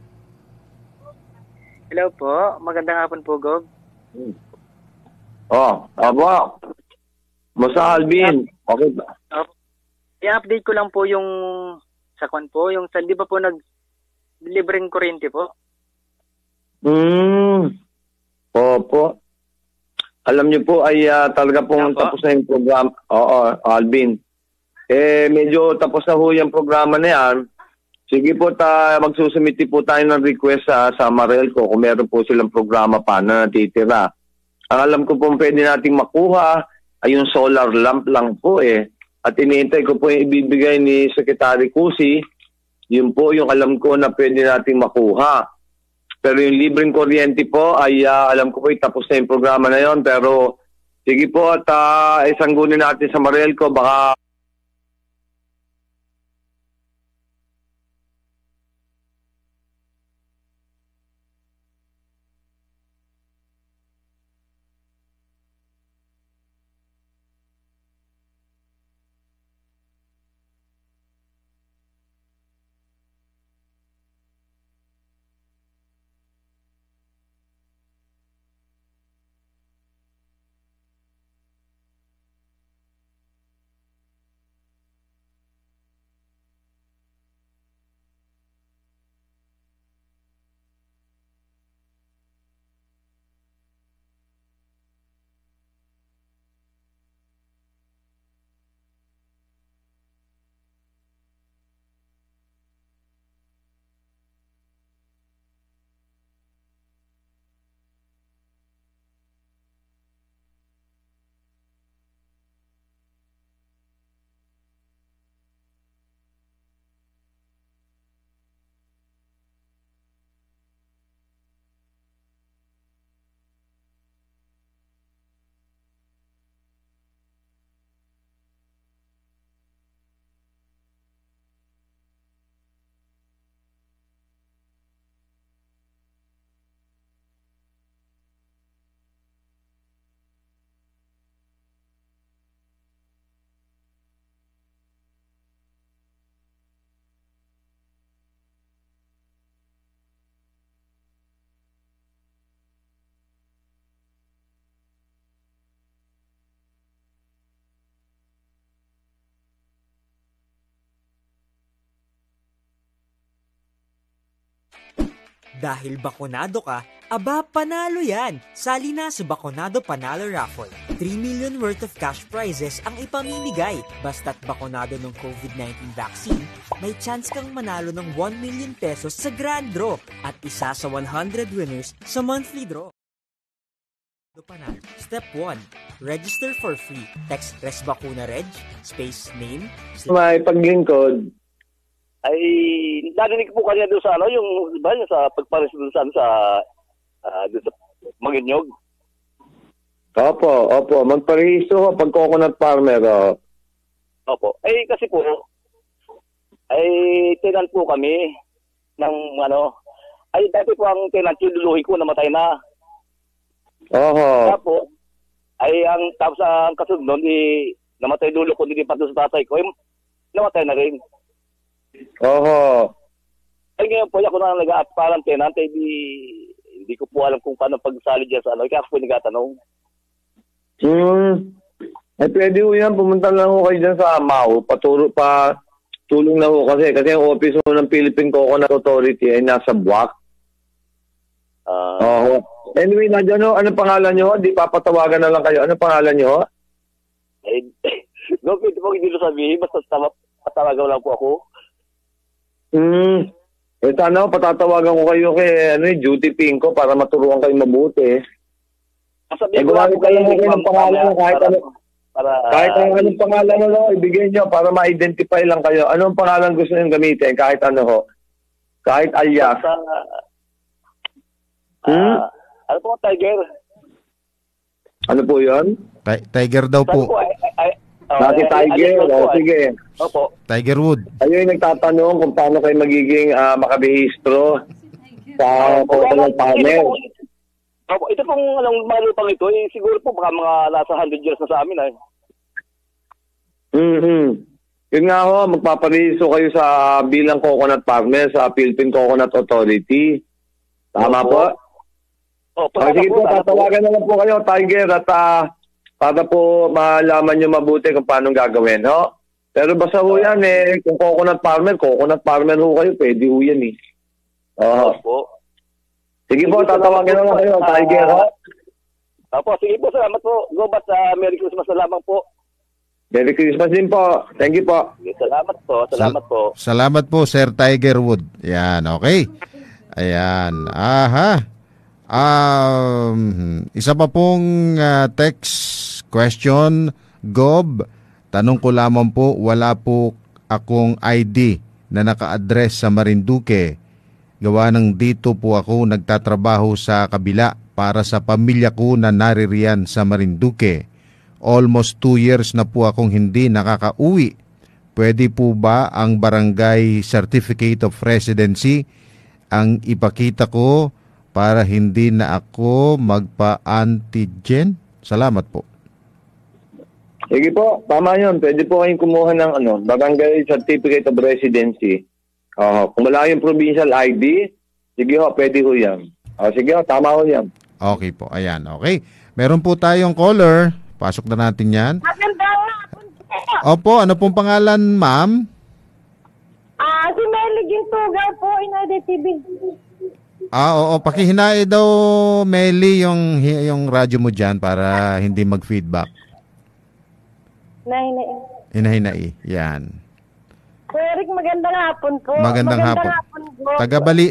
Hello po, magandang hapon po, Gob. Abo. Musta, Alvin? Okay ba? I-update ko lang po yung sakwan po, yung di ba po libreng kuryente po? Opo. Alam niyo po ay talaga pong tapos na yung program. Oo, Alvin. Medyo tapos na ho yung programa na yan. Sige po, magsusumiti po tayo ng request sa Marelco kung meron po silang programa pa na natitira. Ang alam ko po pwede nating makuha ay yung solar lamp lang po At iniintay ko po yung ibibigay ni Secretary Cusi. Yun po yung alam ko na pwede nating makuha. Pero yung libreng kuryente po ay alam ko po tapos na yung programa na yon. Pero sige po at isanggunin natin sa Marelco. Baka Dahil bakunado ka, aba panalo yan! Sali na sa Bakunado Panalo Raffle. 3 million worth of cash prizes ang ipamimigay. Basta't bakunado ng COVID-19 vaccine, may chance kang manalo ng 1 million pesos sa grand draw at isa sa 100 winners sa monthly draw. Panalo. Step 1. Register for free. Text ResBacunaReg, space name. May paglingkod. Ay, narinig po kanina doon sa yung sa pagpares doon sa Manginyog. Opo. Magparehisto ho pag coconut farmer. Opo. Kasi po, tenant po kami ng dati po ang tenant yung luluhi ko namatay na. Tapos, tapos ang kasunod nun, namatay dulo ko, nilipat doon sa tatay ko, namatay na rin. Ngayon po, ako na nag-a-parang tenant, hindi ko po alam kung paano pagsali dyan sa kaya ako po nagatanong. Pwede ho yan, pumunta lang ho kayo dyan sa MAU, tulong na ho kasi yung office ng Philippine Coconut Authority ay nasa Buwak. Anyway, ano pangalan nyo? Di papatawagan na lang kayo. Ano pangalan nyo? Pwede po hindi sabihin, basta patawagan lang po ako. Sana patatawagan ko kayo kay Duty Pinko para maturuan kayo mabuti. Sabihin ko lang kayo ng pangalan kahit ano. Kahit anong pangalan ibigay nyo para ma-identify lang kayo. Anong pangalan gusto nyo gamitin? Kahit ano ho? Kahit alias. Ano po, Tiger? Ano po yun? Tiger daw po. Dati Tiger. Sige. Opo. Tiger Wood. Kayo yung nagtatanong kung paano kayo magiging makabihistro sa coconut farmer. Opo, ito pong mga lupang ito, siguro po baka mga nasa 100 years na sa amin. Yun nga ho, magpaparehiso kayo sa bilang coconut farmer sa Philippine Coconut Authority. Tama po? Sige po, tatawagan na lang po kayo, Tiger, at para po malaman nyo mabuti kung paano gagawin, ho? Pero basta ho yan, kung coconut farmer ho kayo, pwede ho yan, Opo. Sige po, tatawagan na lang kayo, Tiger, ho? Opo, sige po, salamat po. Gobat, Merry Christmas na lamang po. Merry Christmas din po. Thank you po. Salamat po, salamat po. Salamat po, Sir Tiger Wood. Yan, okay. Ayan, isa pa pong text question, Gob. Tanong ko lamang po, wala po akong ID na naka-address sa Marinduque. Gawa ng dito po ako nagtatrabaho sa kabila para sa pamilya ko na naririyan sa Marinduque. Almost 2 years na po akong hindi nakakauwi. Pwede po ba ang barangay certificate of residency ang ipakita ko para hindi na ako magpa-antigen? Salamat po. Sige po, tama yun. Pwede po kayong kumuha ng barangay certificate of residency. Kung wala yung provincial ID, sige ho, pwede ho yan. Sige ho, tama ho yan. Okay po, ayan, okay. Meron po tayong caller. Pasok na natin yan. Opo, ano pong pangalan, ma'am? Si Meli Gintugaw po, Inade TV. Oo, pakihinae daw, Meli, yung radyo mo dyan para hindi mag-feedback. Hinahinai, yan. Eric, magandang hapon po. Magandang hapon po.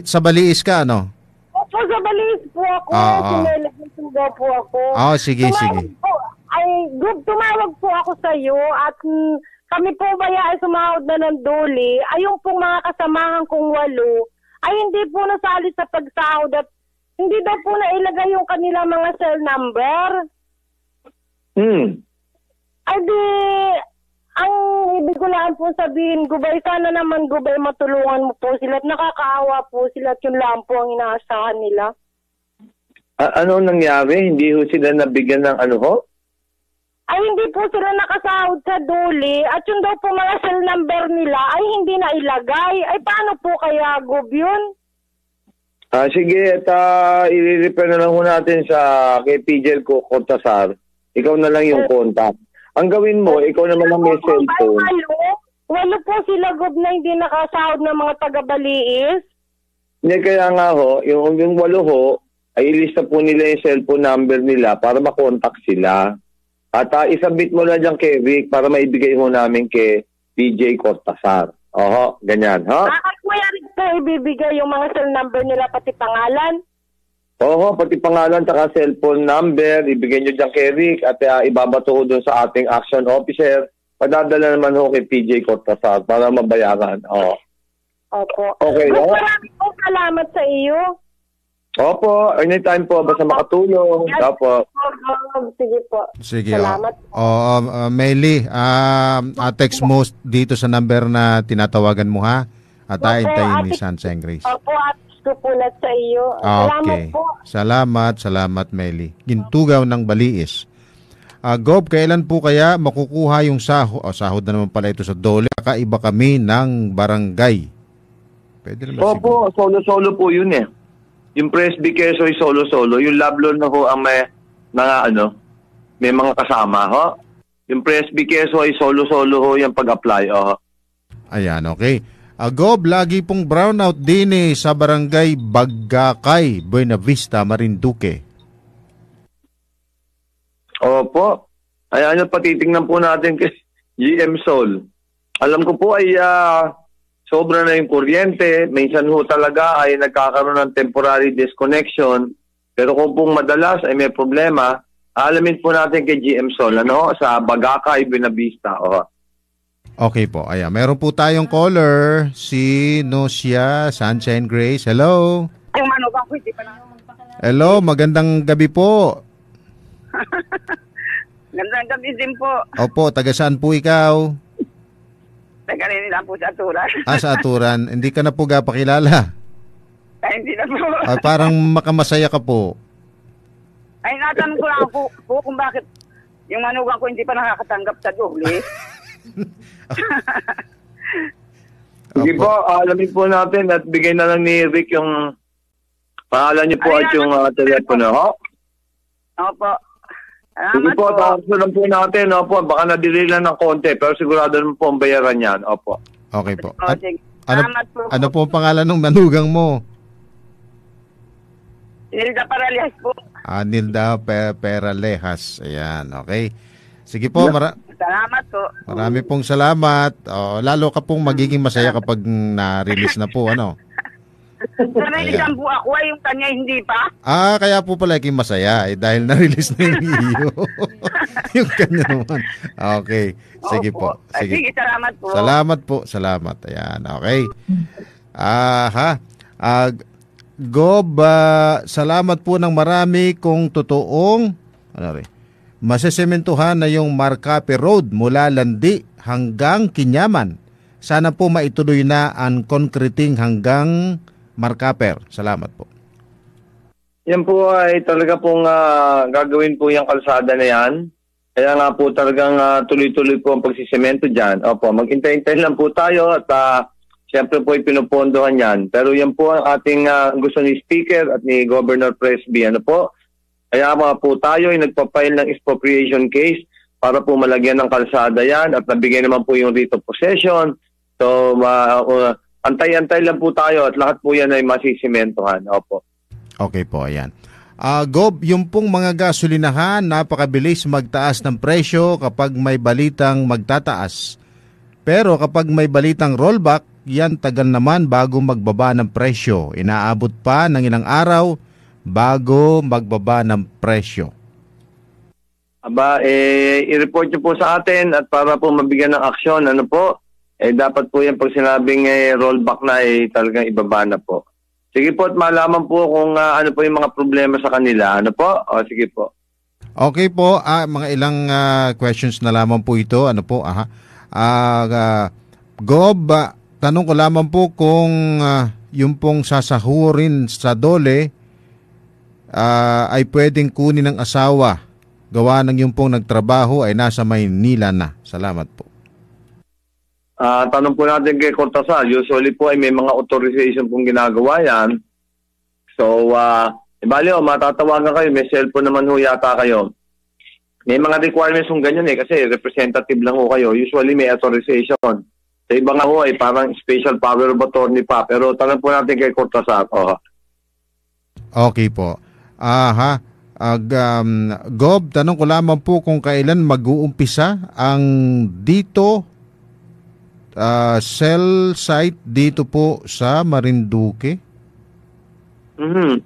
Sa Baliis ka, ano? Opo, sa Baliis po ako. Si Meli Gintugaw po ako. Sige. Tumawag po ako sa iyo at kami po ba ay sumahod na ng duli. Ayong pong mga kasamahan kong 8 ay hindi po nasali sa pagsahod at hindi daw po nailagay yung kanilang mga cell number. Ay di, ang ibig ko lang po sabihin, Gubay, sana naman Gubay matulungan mo po sila at nakakaawa po sila at yun lang po ang inaasahan nila. Ano nangyari? Hindi ho sila nabigyan ng ano ho? Ay hindi po sila nakasahod sa duli at yun daw po mga cell number nila ay hindi na ilagay. Ay paano po kaya, Gub, yun? Sige, at i-refer na lang ho natin sa kay PJ Cortasar. Ikaw na lang yung contact. Ang gawin mo, ikaw naman ang may cellphone. Walo po sila, Gub, na hindi nakasahod ng mga taga-Baliis. Hindi, kaya nga ho, yung 8 ho, ay ilista po nila yung cellphone number nila para makontak sila. At isubmit mo na dyan kay Rick para maibigay mo namin kay PJ Cortasar. Ganyan, ha? Kuya Rick po ibibigay yung mga cell number nila pati pangalan? Pati pangalan at cellphone number, ibigay nyo dyan kay Rick at ibabato ko doon sa ating action officer. Padadala naman ho kay PJ Cortasar para mabayaran. Opo. Okay, maraming po salamat sa iyo. Opo, anytime po, basta makatulong. Opo. Sige po. Sige. Salamat. Meli, text mo dito sa number na tinatawagan mo, ha? At hintayin ni Sunshine Grace. Opo, pupulat sa iyo. Okay. Salamat, Meli. Gintugaw ng Baliis. Gob, kailan po kaya makukuha yung sahod? Sahod na naman pala ito sa dole. Kakaiba kami ng barangay. Pwede naman Opo, solo-solo po yun eh. Yung Presby Quezon ay solo-solo. Yung Lablon na ho ang may mga kasama, ho. Yung Presby Quezon ay solo-solo ho yung pag-apply, Ayan, okay. Gob, lagi pong brownout din sa barangay Bagakay, Buena Vista, Marinduque. Opo. Ayan, patitingnan po natin kay GM Sol. Alam ko po ay sobra na yung kuryente. Minsan ho talaga ay nagkakaroon ng temporary disconnection. Pero kung pong madalas ay may problema, alamin po natin kay GM Sol, sa Bagakay, Buenavista. Okay po. Ayan, meron po tayong caller, si Nosia Sunshine Grace. Hello. Yung manugang ko, hindi pa na. Hello, magandang gabi po. Gandang gabi din po. Opo, taga saan po ikaw? Taga rin lang po sa Aturan. Sa Aturan. Hindi ka na po gapakilala. Ay, hindi na po. Parang makamasaya ka po. Ay, natanong ko lang po kung bakit yung manugang ko hindi pa nakakatanggap sa doble. Sige po, alamin po natin at bigay na lang ni Rick yung pangalan niyo po at yung telepono. Opo. Sige po, tapos lang po natin. Opo, baka nadili lang ng konti pero sigurado naman po ang bayaran yan. Opo. Okay po. Po. Ano po ang pangalan ng manugang mo? Nilda Paralehas po. Nilda Peralehas. Ayan, okay. Sige po, salamat po. Marami pong salamat. Lalo ka pong magiging masaya kapag na-release na po, Narinig po ako, yung kanya hindi pa. Kaya po pala yung masaya dahil na-release na yung iyo. Yung kanya naman. Okay. Sige po. Sige, salamat po. Salamat po. Salamat. Ayan, okay. Gob, salamat po ng marami kung totoong masesementuhan na yung Marcape Road mula Landi hanggang Kinyaman. Sana po maituloy na ang concreting hanggang Marcaper. Salamat po. Yan po ay talaga pong gagawin po yung kalsada na yan. Kaya nga po talagang tuloy-tuloy po ang pagsisemento dyan. Opo, mag-intay-intay lang po tayo at siyempre po ay pinupondohan yan. Pero yan po ang ating gusto ni Speaker at ni Governor Presby. Kaya po tayo ay nagpapile ng expropriation case para po malagyan ng kalsada yan at nabigay naman po yung writ of possession. So, antay-antay lang po tayo at lahat po yan ay masisimentohan. Opo. Okay po, ayan. Gob, yung pong mga gasolinahan, napakabilis magtaas ng presyo kapag may balitang magtataas. Pero kapag may balitang rollback, yan tagal naman bago magbaba ng presyo. Inaabot pa ng ilang araw bago magbaba ng presyo. I-report nyo po sa atin at para po mabigyan ng aksyon, dapat po yan pag sinabing rollback na talagang ibaba na po. Sige po at malaman po kung ano po yung mga problema sa kanila. Sige po. Okay po, mga ilang questions na lamang po ito. Gob, tanong ko lamang po kung yung pong sasahurin sa dole ay pwedeng kunin ng asawa. Gawa ng yung pong nagtrabaho ay nasa Maynila na. Salamat po. Tanong po natin kay Cortazal. Usually po ay may mga authorization pong ginagawa yan. So, matatawagan kayo. May cellphone naman ho yata kayo. May mga requirements kung ganyan kasi representative lang ho kayo. Usually may authorization. Sa iba nga ho ay parang special power of attorney pa. Pero tanong po natin kay Cortazal. Okay po. Gob, tanong ko lamang po kung kailan mag-uumpisa ang dito cell site dito po sa Marinduque? Ang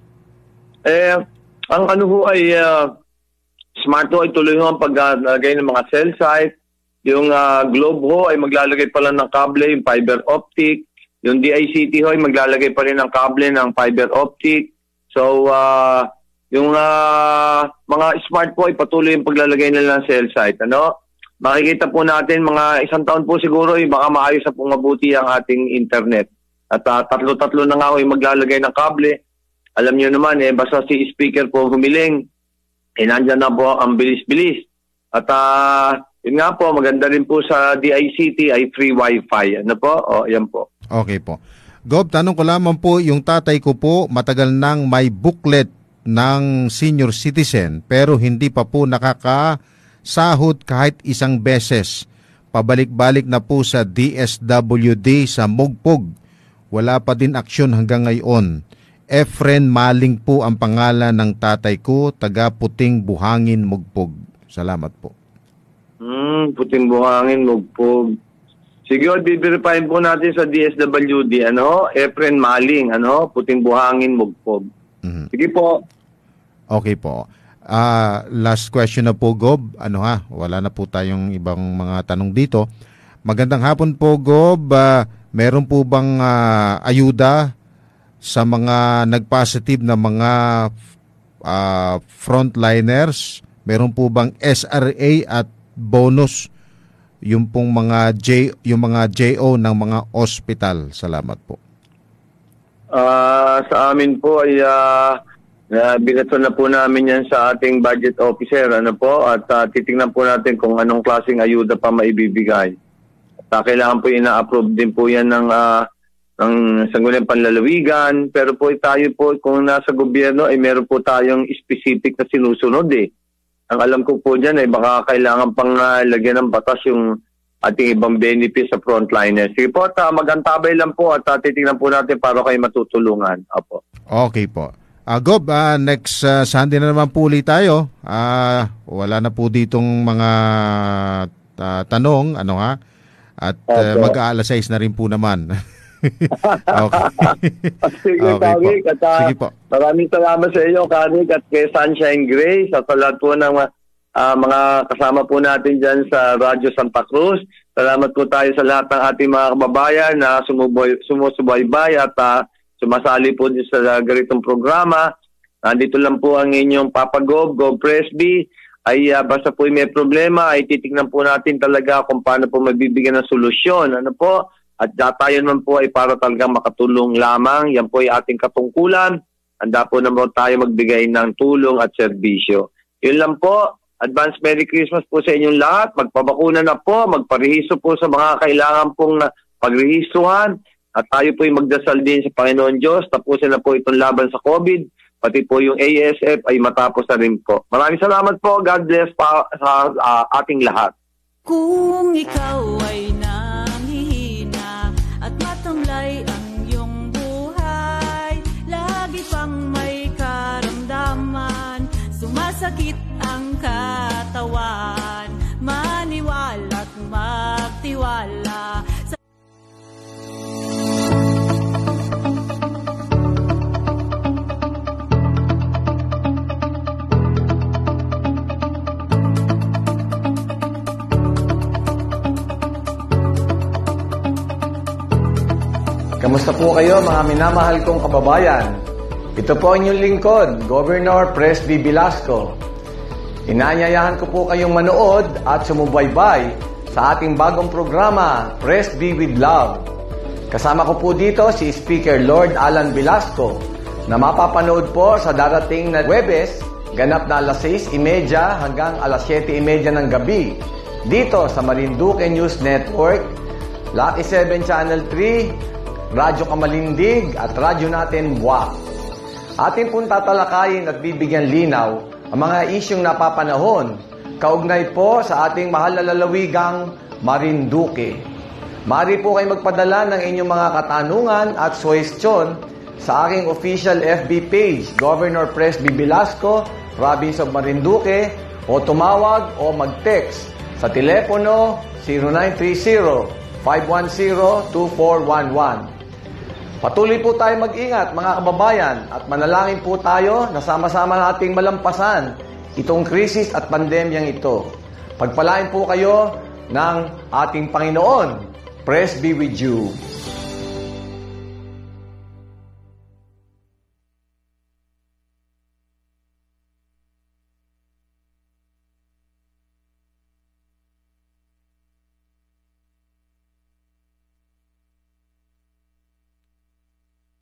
Smart ho ay tuloy ho ang paglagay ng mga cell site. Yung Globe ho ay maglalagay pa lang ng kable, yung fiber optic. Yung DICT ho ay maglalagay pa rin ng kable ng fiber optic. So, yung mga smart po ay patuloy yung paglalagay nila ng cell site. Makikita po natin mga isang taon po siguro baka maayos na pong mabuti ang ating internet. At tatlo-tatlo na nga ho maglalagay ng kable. Alam niyo naman basta si speaker po humiling, nandyan na po ang bilis-bilis. At yun nga po, maganda rin po sa DICT ay free wifi. Yan po. Okay po. Gob, tanong ko lamang po, yung tatay ko po matagal nang may booklet ng senior citizen pero hindi pa po nakakasahod kahit isang beses. Pabalik-balik na po sa DSWD sa Mugpog. Wala pa din aksyon hanggang ngayon. Efren Maling po ang pangalan ng tatay ko, taga Puting Buhangin, Mugpog. Salamat po. Puting Buhangin, Mugpog. Sige, i-verifyin po natin sa DSWD, Efren Maling, Puting Buhangin, Mugpog. Sige po. Okay po. Last question na po, Gob. Wala na po tayong ibang mga tanong dito. Magandang hapon po, Gob. Meron po bang ayuda sa mga nag-positive na mga frontliners? Meron po bang SRA at bonus yung mga JO ng mga ospital? Salamat po. Sa amin po ay binato na po namin yan sa ating budget officer at titingnan po natin kung anong klaseng ayuda pa maibibigay. At kailangan po ina-approve din po yan ng Sangguniang Panlalawigan, pero po tayo po kung nasa gobyerno ay meron po tayong specific na sinusunod Ang alam ko po dyan ay baka kailangan pang lagyan ng batas yung ating ibang benefits sa frontliners. Sige po, magantabay lang po at titingnan po natin para kayo matutulungan. Apo. Okay po. Gob, next Sunday na naman po ulit tayo. Wala na po ditong mga tanong, at mag-aalas 6 na rin po naman. Okay. Sige, okay, Karik. Sige po. Maraming salamat sa iyo, Karik, at kay Sunshine Grace, at sa lahat po ng mga kasama po natin dyan sa Radyo Santa Cruz. Salamat po tayo sa lahat ng ating mga kababayan na sumusubaybay at sumasali po din sa ganitong programa. Nandito lang po ang inyong Papa Gob Presby. Ay basta po may problema, ay titignan po natin talaga kung paano po mabibigyan ng solusyon. At tayo naman po ay para talagang makatulong lamang. Yan po ay ating katungkulan. Handa po naman tayo magbigay ng tulong at serbisyo. Yun lang po. Advance Merry Christmas po sa inyong lahat. Magpabakuna na po. Magparehisto po sa mga kailangan pong pagrehistuhan. At tayo po ay magdasal din sa Panginoon Diyos. Tapusin na po itong laban sa COVID. Pati po yung ASF ay matapos na rin po. Maraming salamat po. God bless pa sa ating lahat. Kung ikaw ay nangihina at matamlay ang iyong buhay, lagi pang may karamdaman, sumasakit ang katawan, maniwala at magtiwala sa Kamusta po kayo mga minamahal kong kababayan? Ito po ang inyong lingkod, Governor Presby Velasco. Inaanyayahan ko po kayong manood at sumubaybay sa ating bagong programa, Presby with Love. Kasama ko po dito si Speaker Lord Alan Velasco na mapapanood po sa darating na Huwebes, ganap na alas 6:30 hanggang alas 7:30 ng gabi dito sa Marinduque News Network, Lucky 7 Channel 3, Radyo Kamalindig at Radyo Natin Buwak. Ating pong tatalakayin at bibigyan linaw ang mga isyong napapanahon kaugnay po sa ating mahal na lalawigang Marinduque. Maaari po kayo magpadala ng inyong mga katanungan at suwestyon sa aking official FB page, Governor Presby Velasco, Province of Marinduque, o tumawag o mag-text sa telepono 0930-510-2411. Patuloy po tayo mag-ingat mga kababayan at manalangin po tayo na sama-sama nating malampasan itong krisis at pandemyang ito. Pagpalain po kayo ng ating Panginoon. Praise be with you.